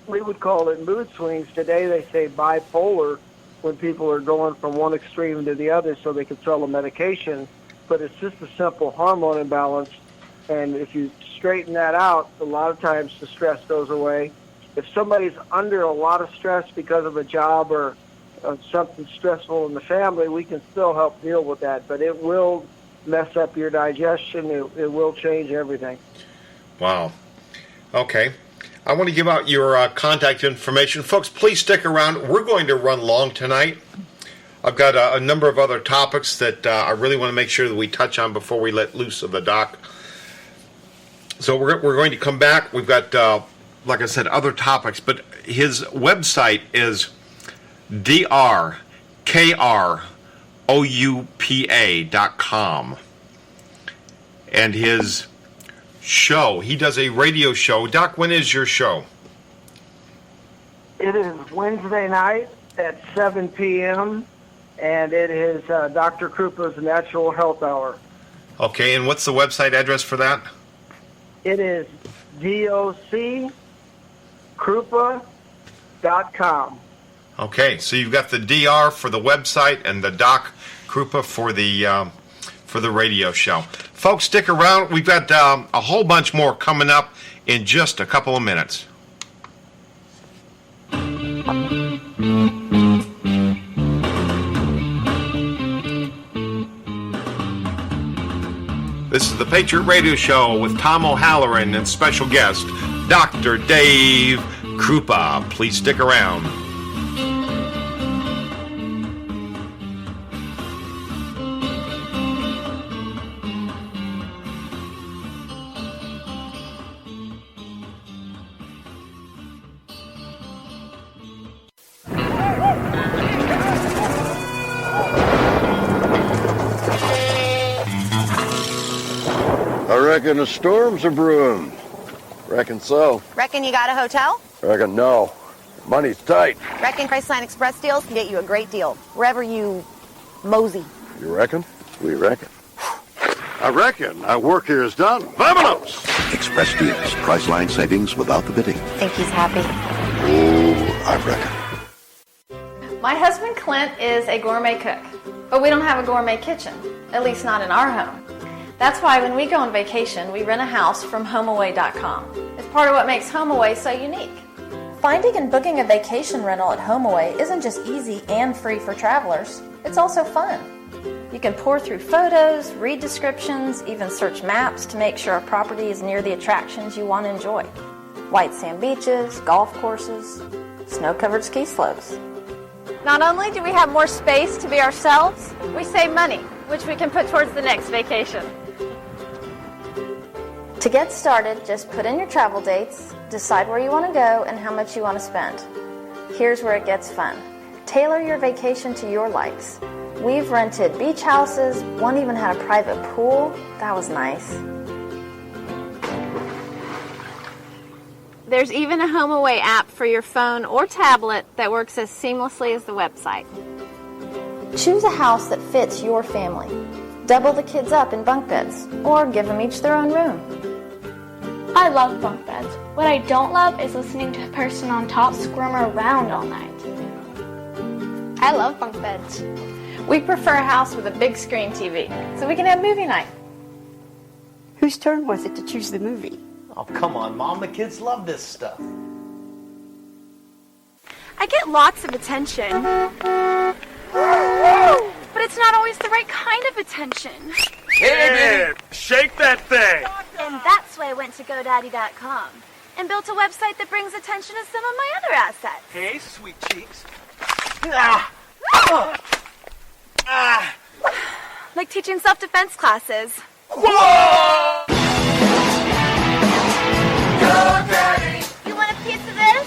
we would call it mood swings. Today they say bipolar when people are going from one extreme to the other so they can sell a medication. But it's just a simple hormone imbalance. And if you straighten that out, a lot of times the stress goes away. If somebody's under a lot of stress because of a job or something stressful in the family, we can still help deal with that. But it will mess up your digestion. It will change everything. Wow. Okay. I want to give out your contact information. Folks, please stick around. We're going to run long tonight. I've got a number of other topics that I really want to make sure that we touch on before we let loose of the doc. So we're going to come back. We've got, like I said, other topics. But his website is drkroupa.com. And his show, he does a radio show. Doc, when is your show? It is Wednesday night at 7 p.m., and it is Dr. Kroupa's Natural Health Hour. Okay, and what's the website address for that? It is dockroupa.com. Okay, so you've got the DR for the website and the Doc Kroupa for the radio show. Folks, stick around. We've got a whole bunch more coming up in just a couple of minutes. This is the Patriot Radio Show with Tom O'Halloran and special guest, Dr. Dave Kroupa. Please stick around. I reckon a storm's a brewing. Reckon so. Reckon you got a hotel? Reckon no. Money's tight. Reckon Priceline Express deals can get you a great deal wherever you mosey. You reckon? We reckon. I reckon our work here is done. Vamonos! Express deals. Priceline savings without the bidding. Think he's happy? Oh, I reckon. My husband Clint is a gourmet cook, but we don't have a gourmet kitchen, at least not in our home. That's why when we go on vacation, we rent a house from HomeAway.com. It's part of what makes HomeAway so unique. Finding and booking a vacation rental at HomeAway isn't just easy and free for travelers, it's also fun. You can pour through photos, read descriptions, even search maps to make sure a property is near the attractions you want to enjoy. White sand beaches, golf courses, snow-covered ski slopes. Not only do we have more space to be ourselves, we save money, which we can put towards the next vacation. To get started, just put in your travel dates, decide where you want to go and how much you want to spend. Here's where it gets fun. Tailor your vacation to your likes. We've rented beach houses, one even had a private pool. That was nice. There's even a HomeAway app for your phone or tablet that works as seamlessly as the website. Choose a house that fits your family. Double the kids up in bunk beds, or give them each their own room. I love bunk beds. What I don't love is listening to the person on top squirm around all night. I love bunk beds. We prefer a house with a big screen TV, so we can have movie night. Whose turn was it to choose the movie? Oh, come on, Mom. The kids love this stuff. I get lots of attention. But it's not always the right kind of attention. Hey, shake that thing. And that's why I went to GoDaddy.com and built a website that brings attention to some of my other assets. Hey, sweet cheeks. Like teaching self-defense classes. Whoa! GoDaddy! You want a piece of this?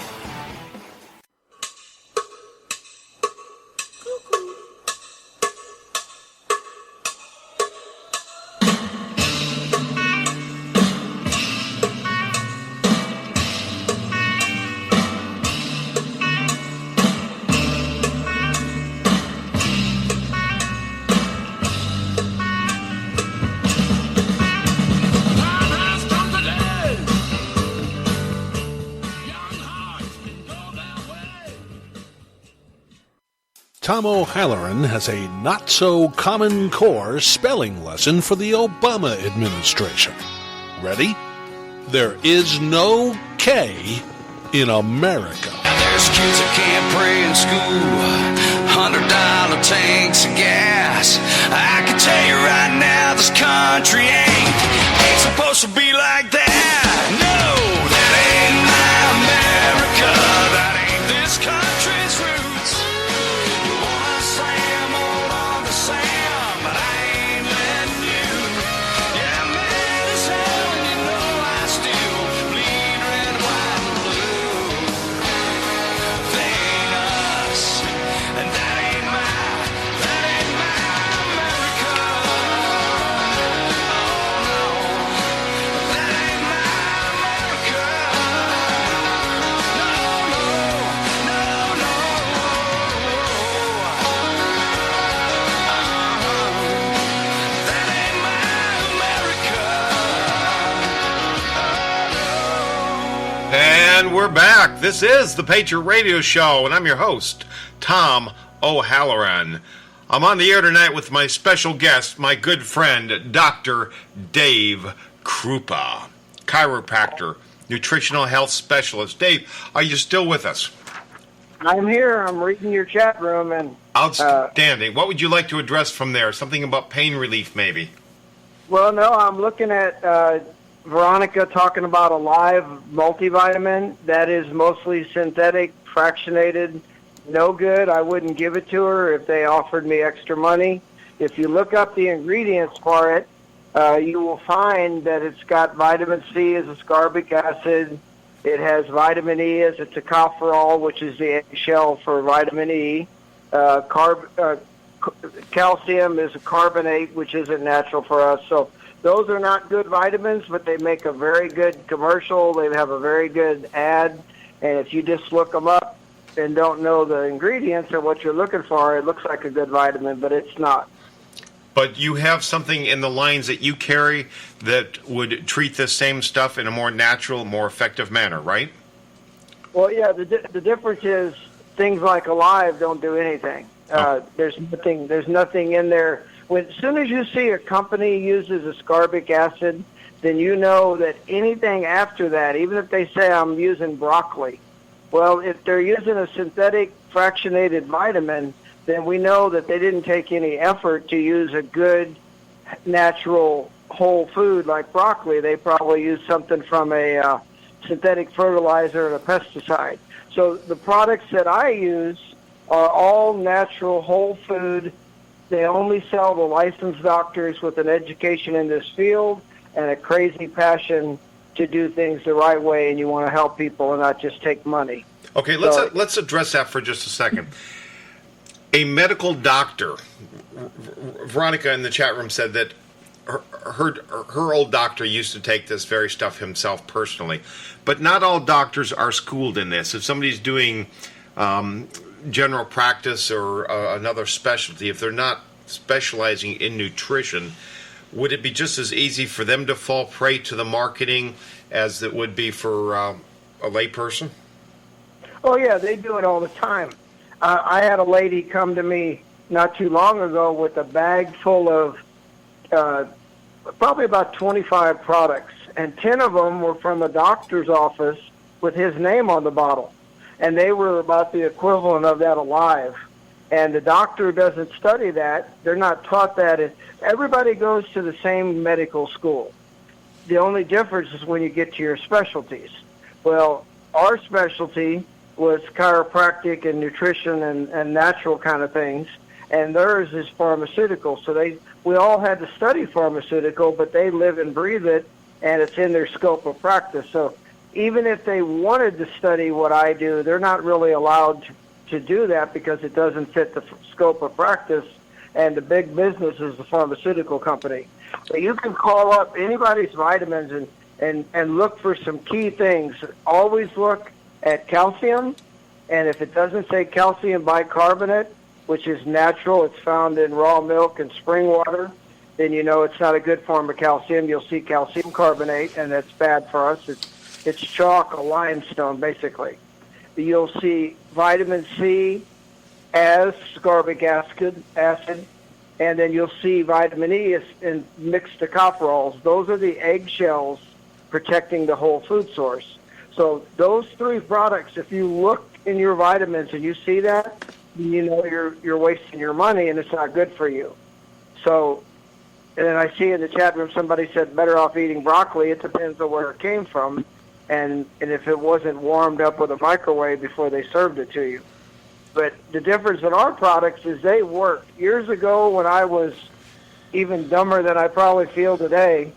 Tom O'Halloran has a not-so-common core spelling lesson for the Obama administration. Ready? There is no K in America. There's kids that can't pray in school, $100 tanks of gas. I can tell you right now, this country ain't supposed to be like that. No, that ain't my America. That ain't this country's roots. You wanna slam, hold on to Sam, but I ain't letting you. Yeah, I'm mad as hell, and you know I still bleed red, white, and blue. They ain't us, and that ain't my America. Oh no, that ain't my America. No, no, no, no. That ain't my America. And we're back. This is the Patriot Radio Show, and I'm your host, Tom O'Halloran. I'm on the air tonight with my special guest, my good friend, Dr. Dave Kroupa, chiropractor, nutritional health specialist. Dave, are you still with us? I'm here. I'm reading your chat room, and Outstanding. What would you like to address from there? Something about pain relief, maybe? well, no, I'm looking at Veronica talking about a live multivitamin that is mostly synthetic, fractionated, no good. I wouldn't give it to her if they offered me extra money. If you look up the ingredients for it, you will find that it's got vitamin C as ascorbic acid. It has vitamin E as a tocopherol, which is the eggshell for vitamin E. Calcium is a carbonate, which isn't natural for us. So those are not good vitamins, but they make a very good commercial. They have a very good ad. And if you just look them up and don't know the ingredients or what you're looking for, it looks like a good vitamin, but it's not. But you have something in the lines that you carry that would treat this same stuff in a more natural, more effective manner, right? Well, yeah, the difference is things like Alive don't do anything. There's nothing in there. As soon as you see a company uses ascorbic acid, then you know that anything after that, even if they say I'm using broccoli, well, if they're using a synthetic fractionated vitamin, then we know that they didn't take any effort to use a good natural whole food like broccoli. They probably used something from a synthetic fertilizer and a pesticide. So the products that I use are all natural whole food. They only sell to licensed doctors with an education in this field and a crazy passion to do things the right way, and you want to help people and not just take money. Okay, let's address that for just a second. A medical doctor, Veronica in the chat room said that her old doctor used to take this very stuff himself personally, but not all doctors are schooled in this. If somebody's doing general practice or another specialty, if they're not specializing in nutrition, would it be just as easy for them to fall prey to the marketing as it would be for a layperson? Oh, yeah, they do it all the time. I had a lady come to me not too long ago with a bag full of probably about 25 products, and 10 of them were from a doctor's office with his name on the bottle, and they were about the equivalent of that Alive. And the doctor doesn't study that. They're not taught that. Everybody goes to the same medical school. The only difference is when you get to your specialties. Well, our specialty was chiropractic and nutrition and natural kind of things, and theirs is pharmaceutical. So we all had to study pharmaceutical, but they live and breathe it, and it's in their scope of practice. So even if they wanted to study what I do, they're not really allowed to do that because it doesn't fit the scope of practice, and the big business is the pharmaceutical company. So you can call up anybody's vitamins and look for some key things. Always look at calcium, and if it doesn't say calcium bicarbonate, which is natural, it's found in raw milk and spring water, then you know it's not a good form of calcium. You'll see calcium carbonate, and that's bad for us. It's chalk or limestone, basically. You'll see vitamin C, as ascorbic acid, and then you'll see vitamin E is in mixed tocopherols. Those are the eggshells protecting the whole food source. So those three products, if you look in your vitamins and you see that, you know you're wasting your money and it's not good for you. So, and then I see in the chat room somebody said better off eating broccoli. It depends on where it came from, and if it wasn't warmed up with a microwave before they served it to you. But the difference in our products is they work. Years ago, when I was even dumber than I probably feel today,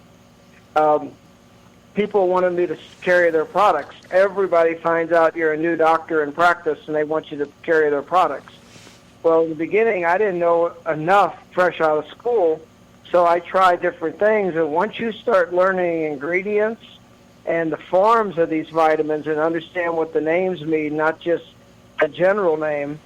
people wanted me to carry their products. Everybody finds out you're a new doctor in practice, and they want you to carry their products. Well, in the beginning, I didn't know enough fresh out of school, so I tried different things. And once you start learning ingredients and the forms of these vitamins and understand what the names mean, not just a general name,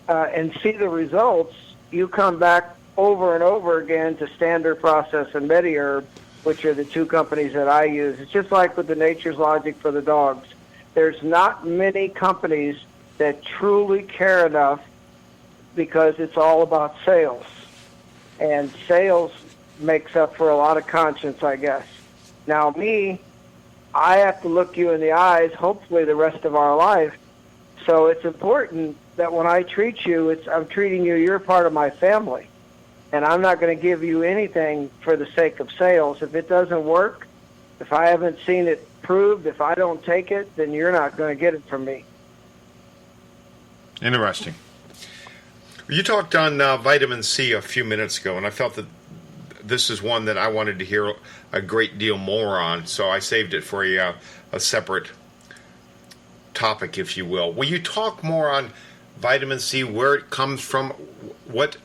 and see the results, you come back over and over again to Standard Process and MediHerb, which are the two companies that I use. It's just like with the Nature's Logic for the dogs. There's not many companies that truly care enough, because it's all about sales. And sales makes up for a lot of conscience, I guess. Now, me, I have to look you in the eyes, hopefully the rest of our life. So it's important that when I treat you, I'm treating you, you're part of my family. And I'm not going to give you anything for the sake of sales. If it doesn't work, if I haven't seen it proved, if I don't take it, then you're not going to get it from me. Interesting. You talked on vitamin C a few minutes ago, and I felt that this is one that I wanted to hear a great deal more on, so I saved it for a separate topic, if you will. Will you talk more on vitamin C, where it comes from, what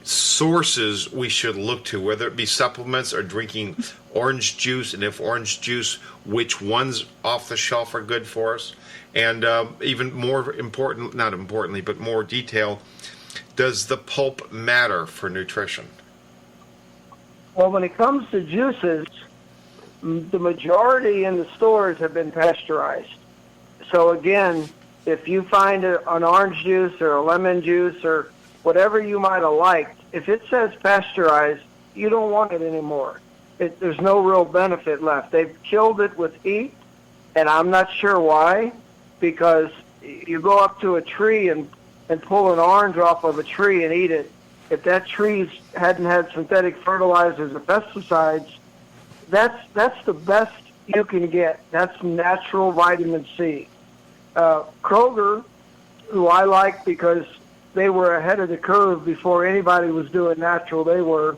sources we should look to, whether it be supplements or drinking orange juice, and if orange juice, which ones off the shelf are good for us? And even more important, not importantly, but more detail, does the pulp matter for nutrition? Well, when it comes to juices, the majority in the stores have been pasteurized. So again, if you find an orange juice or a lemon juice or whatever you might have liked, if it says pasteurized, you don't want it anymore. There's no real benefit left. They've killed it with heat, and I'm not sure why, because you go up to a tree and pull an orange off of a tree and eat it. If that tree hadn't had synthetic fertilizers or pesticides, that's the best you can get. That's natural vitamin C. Kroger, who I like because they were ahead of the curve before anybody was doing natural, they were.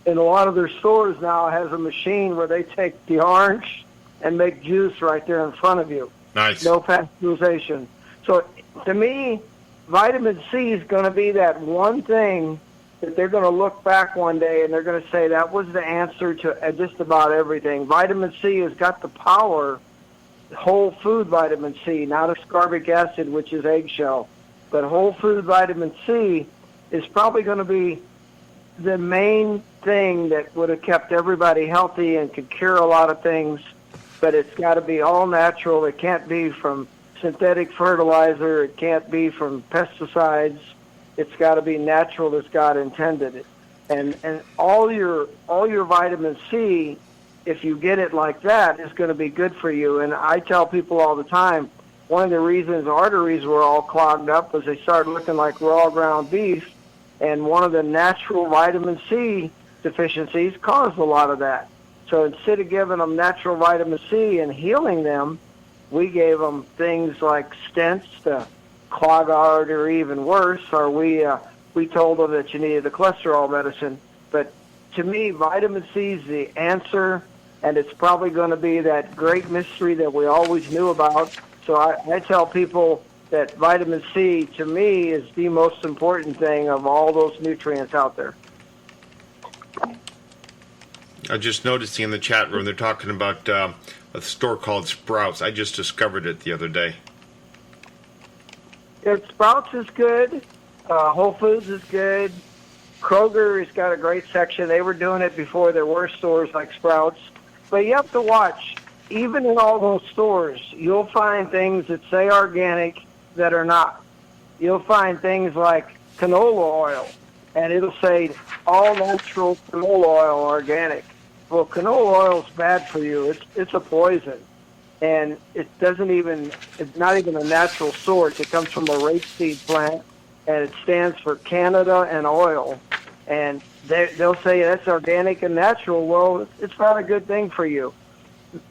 And a lot of their stores now has a machine where they take the orange and make juice right there in front of you. Nice. No pasteurization. So to me, vitamin C is going to be that one thing that they're going to look back one day and they're going to say that was the answer to just about everything. Vitamin C has got the power, whole food vitamin C, not ascorbic acid, which is eggshell. But whole food vitamin C is probably going to be the main thing that would have kept everybody healthy and could cure a lot of things. But it's got to be all natural. It can't be from synthetic fertilizer. It can't be from pesticides. It's got to be natural as God intended it. And all your vitamin C, if you get it like that, is going to be good for you. And I tell people all the time, one of the reasons arteries were all clogged up was they started looking like raw ground beef, and one of the natural vitamin C deficiencies caused a lot of that. So instead of giving them natural vitamin C and healing them, we gave them things like stents to clog artery, even worse, or we told them that you needed a cholesterol medicine. But to me, vitamin C is the answer, and it's probably going to be that great mystery that we always knew about. So I tell people that vitamin C, to me, is the most important thing of all those nutrients out there. I just noticing in the chat room they're talking about a store called Sprouts. I just discovered it the other day. Yeah, Sprouts is good. Whole Foods is good. Kroger has got a great section. They were doing it before there were stores like Sprouts. But you have to watch. Even in all those stores, you'll find things that say organic, that are not. You'll find things like canola oil, and it'll say all natural canola oil organic. Well, canola oil is bad for you. It's a poison, and it's not even a natural source. It comes from a rapeseed plant, and it stands for Canada and oil. And they'll say that's organic and natural. Well, it's not a good thing for you.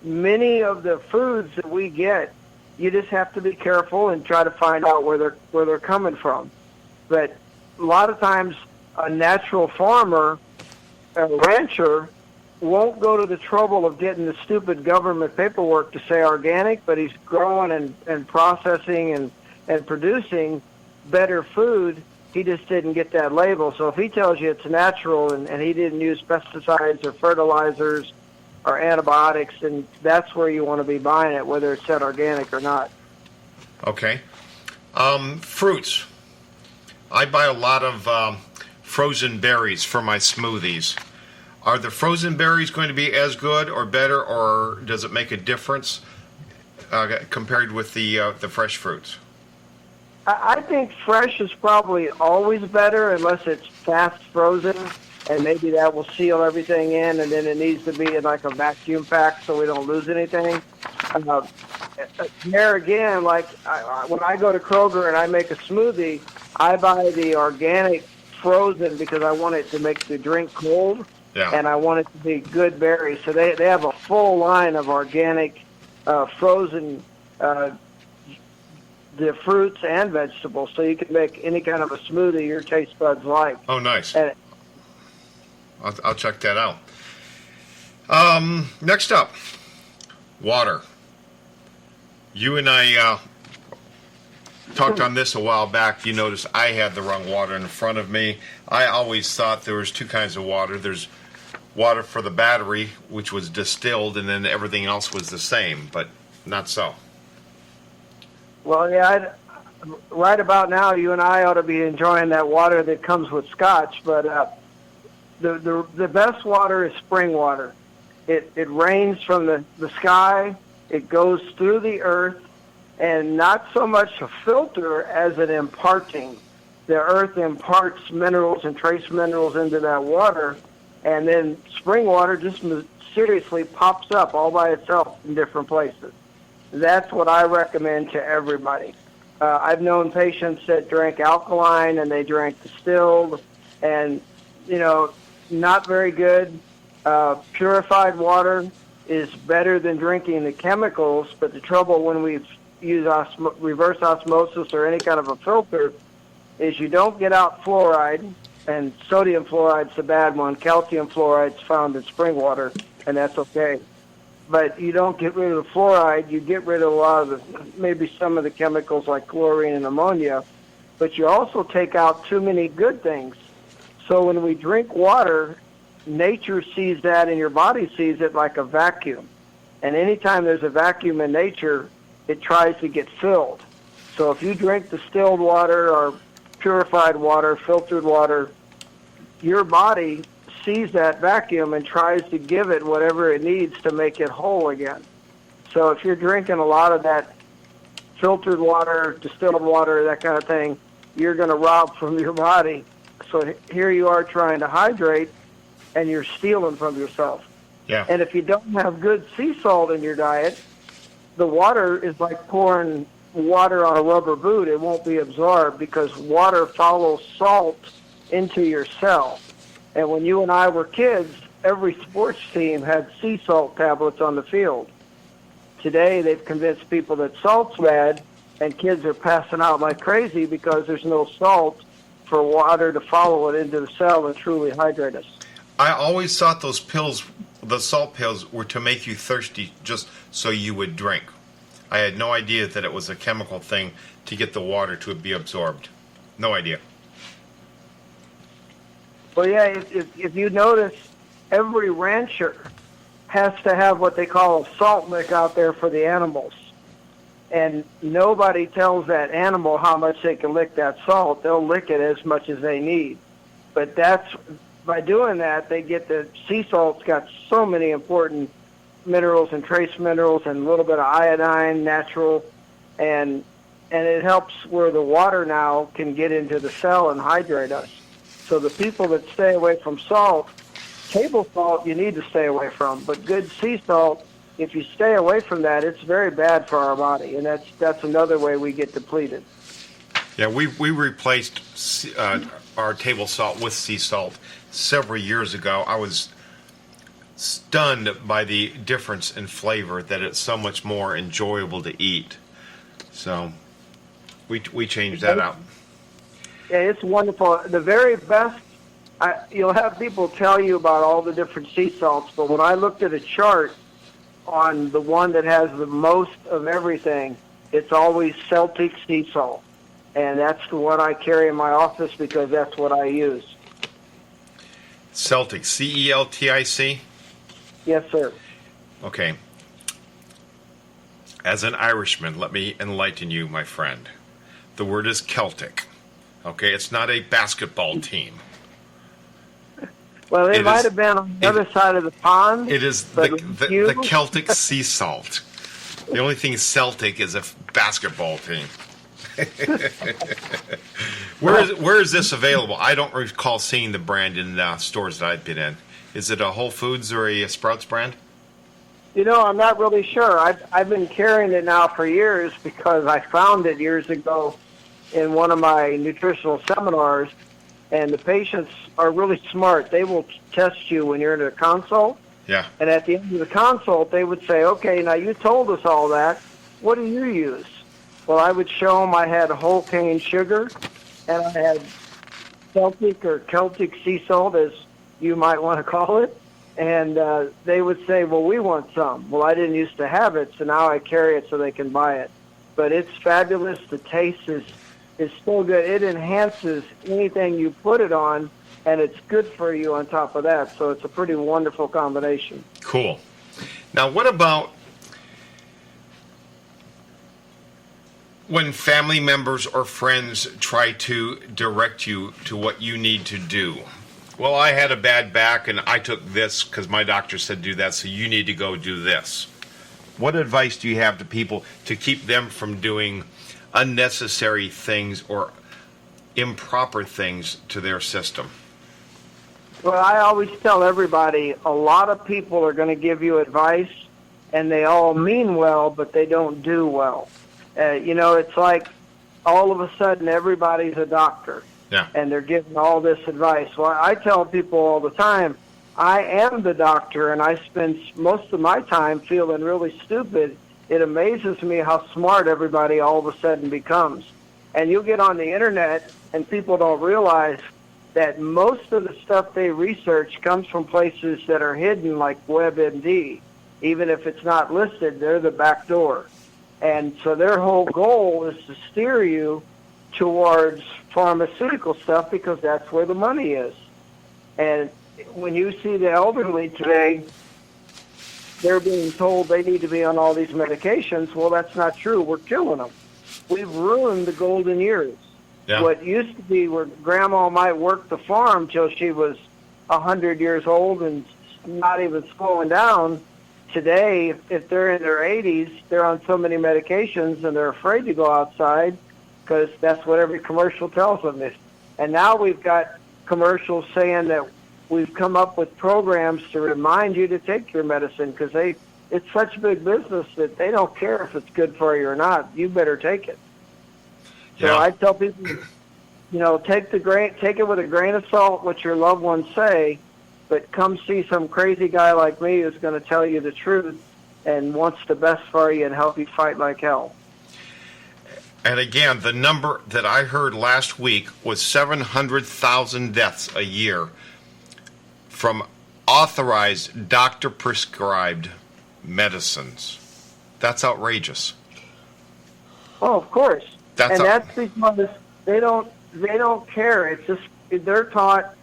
Many of the foods that we get, you just have to be careful and try to find out where they're coming from. But a lot of times, a natural farmer, a rancher, won't go to the trouble of getting the stupid government paperwork to say organic, but he's growing and processing and producing better food. He just didn't get that label. So if he tells you it's natural and he didn't use pesticides or fertilizers or antibiotics, then that's where you want to be buying it, whether it's said organic or not. Okay. Fruits. I buy a lot of frozen berries for my smoothies. Are the frozen berries going to be as good or better, or does it make a difference compared with the fresh fruits? I think fresh is probably always better unless it's fast frozen, and maybe that will seal everything in, and then it needs to be in like a vacuum pack so we don't lose anything. There again, when I go to Kroger and I make a smoothie, I buy the organic frozen because I want it to make the drink cold, and I want it to be good berries. So they have a full line of organic frozen the fruits and vegetables, so you can make any kind of a smoothie your taste buds like. Oh, nice. I'll check that out. Next up, water. You and I talked on this a while back. You noticed I had the wrong water in front of me. I always thought there was two kinds of water. There's water for the battery, which was distilled, and then everything else was the same, but not so. Well, yeah, right about now, you and I ought to be enjoying that water that comes with scotch, but the best water is spring water. It rains from the sky, it goes through the earth, and not so much a filter as an imparting. The earth imparts minerals and trace minerals into that water, and then spring water just mysteriously pops up all by itself in different places. That's what I recommend to everybody. I've known patients that drank alkaline and they drank distilled, and, not very good. Purified water is better than drinking the chemicals, but the trouble when we use reverse osmosis or any kind of a filter is you don't get out fluoride, and sodium fluoride's the bad one. Calcium fluoride's found in spring water, and that's okay. But you don't get rid of the fluoride. You get rid of a lot of maybe some of the chemicals like chlorine and ammonia, but you also take out too many good things. So when we drink water, nature sees that and your body sees it like a vacuum. And anytime there's a vacuum in nature, it tries to get filled. So if you drink distilled water or purified water, filtered water, your body sees that vacuum and tries to give it whatever it needs to make it whole again. So if you're drinking a lot of that filtered water, distilled water, that kind of thing, you're going to rob from your body. So here you are trying to hydrate, and you're stealing from yourself. Yeah. And if you don't have good sea salt in your diet, the water is like pouring water on a rubber boot. It won't be absorbed because water follows salt into your cell. And when you and I were kids, every sports team had sea salt tablets on the field. Today, they've convinced people that salt's bad, and kids are passing out like crazy because there's no salt for water to follow it into the cell and truly hydrate us. I always thought those pills, the salt pills, were to make you thirsty just so you would drink. I had no idea that it was a chemical thing to get the water to be absorbed. No idea. Well, yeah, if you notice, every rancher has to have what they call a salt lick out there for the animals. And nobody tells that animal how much they can lick that salt. They'll lick it as much as they need. But by doing that, they get the sea salt's got so many important minerals and trace minerals and a little bit of iodine, natural, and and it helps where the water now can get into the cell and hydrate us. So the people that stay away from salt, table salt you need to stay away from, but good sea salt, if you stay away from that, it's very bad for our body, and that's another way we get depleted. Yeah, we replaced our table salt with sea salt several years ago. I was stunned by the difference in flavor, that it's so much more enjoyable to eat. So we changed that out. Yeah, it's wonderful. The very best, you'll have people tell you about all the different sea salts, but when I looked at a chart on the one that has the most of everything, it's always Celtic sea salt. And that's the one I carry in my office because that's what I use. Celtic, C-E-L-T-I-C? Yes, sir. Okay. As an Irishman, let me enlighten you, my friend. The word is Celtic. Okay, it's not a basketball team. Well, it might have been on the other side of the pond. It is the Celtic sea salt. The only thing Celtic is a basketball team. Where is this available? I don't recall seeing the brand in stores that I've been in. Is it a Whole Foods or a Sprouts brand? You know, I'm not really sure. I've been carrying it now for years because I found it years ago in one of my nutritional seminars, and the patients are really smart. They will test you when you're in a consult. Yeah. And at the end of the consult, they would say, okay, now you told us all that. What do you use? Well, I would show them I had whole cane sugar, and I had Celtic or Celtic sea salt, as you might want to call it. And they would say, well, we want some. Well, I didn't used to have it, so now I carry it so they can buy it. But it's fabulous. The taste is so good. It enhances anything you put it on, and it's good for you on top of that. So it's a pretty wonderful combination. Cool. Now, what about when family members or friends try to direct you to what you need to do? Well, I had a bad back and I took this because my doctor said do that, so you need to go do this. What advice do you have to people to keep them from doing unnecessary things or improper things to their system? Well, I always tell everybody, a lot of people are going to give you advice, and they all mean well, but they don't do well. You know, it's like all of a sudden everybody's a doctor. Yeah. And they're giving all this advice. Well, I tell people all the time, I am the doctor, and I spend most of my time feeling really stupid. It amazes me how smart everybody all of a sudden becomes. And you'll get on the internet, and people don't realize that most of the stuff they research comes from places that are hidden, like WebMD. Even if it's not listed, they're the back door. And so their whole goal is to steer you towards pharmaceutical stuff because that's where the money is. And when you see the elderly today, they're being told they need to be on all these medications. Well, that's not true. We're killing them. We've ruined the golden years. Yeah. What used to be where grandma might work the farm till she was 100 years old and not even slowing down, today, if they're in their 80s, they're on so many medications and they're afraid to go outside because that's what every commercial tells them. And now we've got commercials saying that we've come up with programs to remind you to take your medicine because it's such big business that they don't care if it's good for you or not. You better take it. So I tell people, you know, take it with a grain of salt what your loved ones say, but come see some crazy guy like me who's going to tell you the truth and wants the best for you and help you fight like hell. And again, the number that I heard last week was 700,000 deaths a year from authorized doctor-prescribed medicines. That's outrageous. Oh, of course. That's because they don't care. It's just they're taught.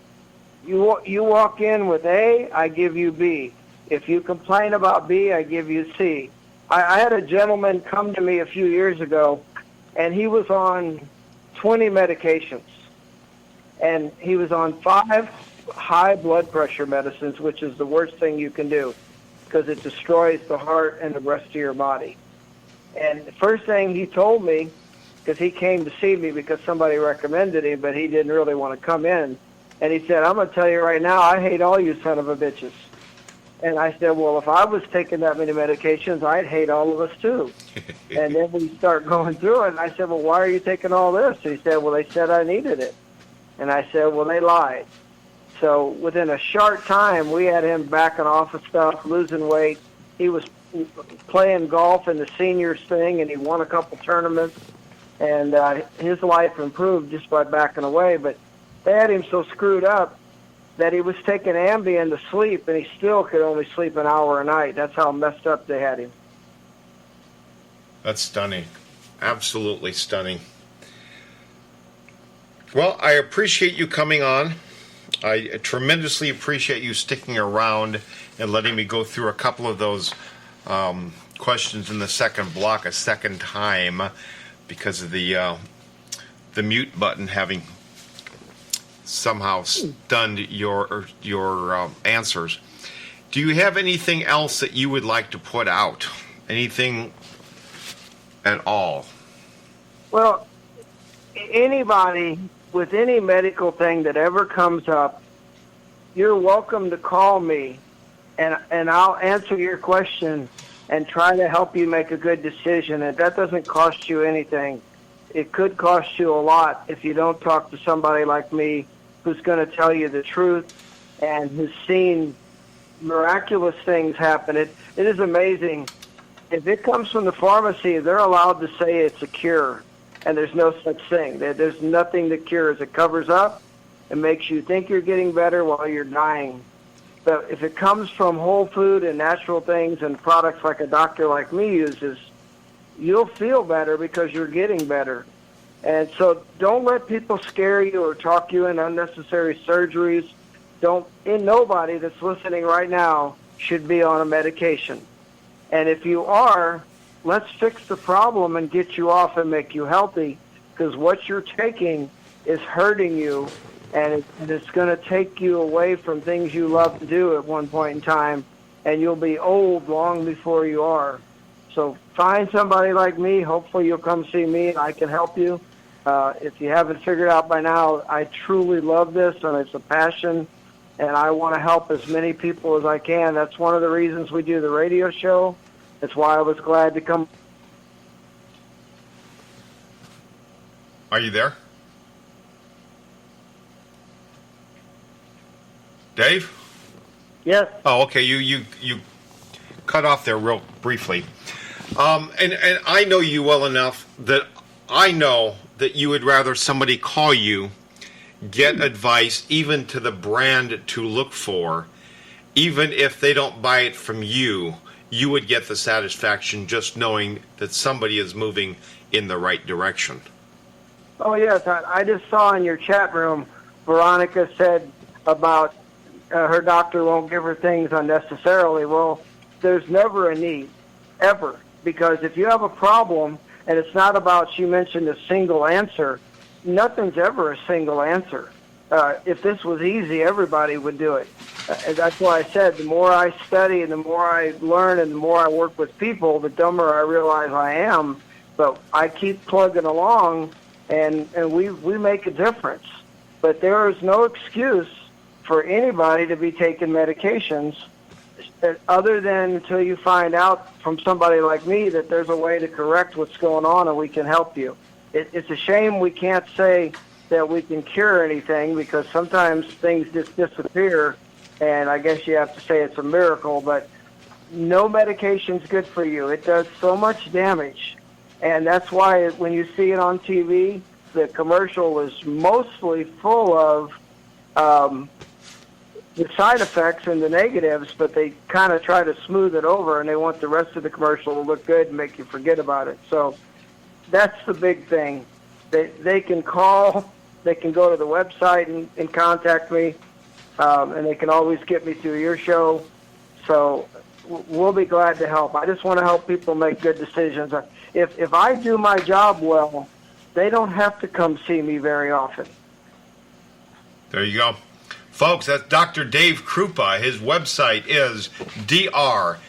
You walk in with A, I give you B. If you complain about B, I give you C. I had a gentleman come to me a few years ago, and he was on 20 medications, and he was on 5 high blood pressure medicines, which is the worst thing you can do because it destroys the heart and the rest of your body. And the first thing he told me because he came to see me because somebody recommended him, but he didn't really want to come in. And he said, I'm going to tell you right now, I hate all you son of a bitches. And I said, well, if I was taking that many medications, I'd hate all of us too. And then we start going through it, and I said, well, why are you taking all this? And he said, well, they said I needed it. And I said, well, they lied. So within a short time, we had him backing off of stuff, losing weight. He was playing golf in the seniors thing, and he won a couple tournaments. And his life improved just by backing away. But they had him so screwed up that he was taking Ambien to sleep, and he still could only sleep an hour a night. That's how messed up they had him. That's stunning. Absolutely stunning. Well, I appreciate you coming on. I tremendously appreciate you sticking around and letting me go through a couple of those questions in the second block a second time because of the mute button having somehow stunned your answers. Do you have anything else that you would like to put out? Anything at all? Well, anybody with any medical thing that ever comes up, you're welcome to call me, and I'll answer your question and try to help you make a good decision. And that doesn't cost you anything. It could cost you a lot if you don't talk to somebody like me who's going to tell you the truth and who's seen miraculous things happen. It is amazing. If it comes from the pharmacy, they're allowed to say it's a cure, and there's no such thing. There's nothing that cures. It covers up and makes you think you're getting better while you're dying. But if it comes from whole food and natural things and products like a doctor like me uses, you'll feel better because you're getting better. And so don't let people scare you or talk you in unnecessary surgeries. Nobody that's listening right now should be on a medication. And if you are, let's fix the problem and get you off and make you healthy, because what you're taking is hurting you, and it's going to take you away from things you love to do at one point in time, and you'll be old long before you are. So find somebody like me. Hopefully you'll come see me and I can help you. If you haven't figured out by now, I truly love this, and it's a passion, and I want to help as many people as I can. That's one of the reasons we do the radio show. That's why I was glad to come. Are you there? Dave? Yes. Oh, okay. You cut off there real briefly. And I know you well enough that I know that you would rather somebody call you, get advice, even to the brand to look for, even if they don't buy it from you, you would get the satisfaction just knowing that somebody is moving in the right direction. Oh, yes. I just saw in your chat room, Veronica said about her doctor won't give her things unnecessarily. Well, there's never a need, ever. Because if you have a problem, and it's not about, she mentioned a single answer, nothing's ever a single answer. If this was easy, everybody would do it. That's why I said the more I study and the more I learn and the more I work with people, the dumber I realize I am. But I keep plugging along, and we make a difference. But there is no excuse for anybody to be taking medications other than until you find out from somebody like me that there's a way to correct what's going on and we can help you. It's a shame we can't say that we can cure anything, because sometimes things just disappear, and I guess you have to say it's a miracle, but no medication's good for you. It does so much damage, and that's why when you see it on TV, the commercial is mostly full of the side effects and the negatives, but they kind of try to smooth it over, and they want the rest of the commercial to look good and make you forget about it. So that's the big thing. They can call, they can go to the website and contact me, and they can always get me through your show. So we'll be glad to help. I just want to help people make good decisions. If I do my job well, they don't have to come see me very often. There you go. Folks, that's Dr. Dave Kroupa. His website is DrKroupa.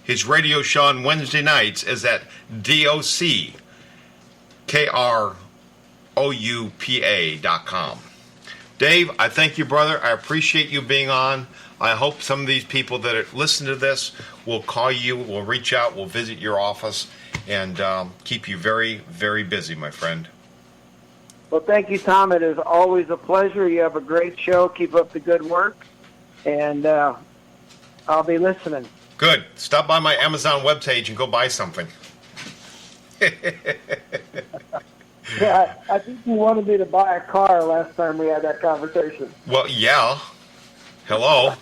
His radio show on Wednesday nights is at DOCKROUPA.com. Dave, I thank you, brother. I appreciate you being on. I hope some of these people that listen to this will call you, will reach out, will visit your office, and keep you very, very busy, my friend. Well, thank you, Tom. It is always a pleasure. You have a great show. Keep up the good work, and I'll be listening. Good. Stop by my Amazon webpage and go buy something. Yeah, I think you wanted me to buy a car last time we had that conversation. Well, yeah. Hello.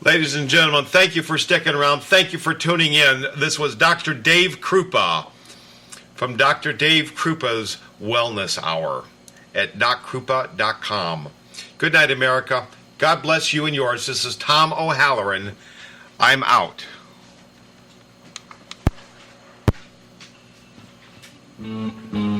Ladies and gentlemen, thank you for sticking around. Thank you for tuning in. This was Dr. Dave Kroupa from Dr. Dave Kroupa's Wellness Hour at DocKroupa.com. Good night, America. God bless you and yours. This is Tom O'Halloran. I'm out. Mm-hmm.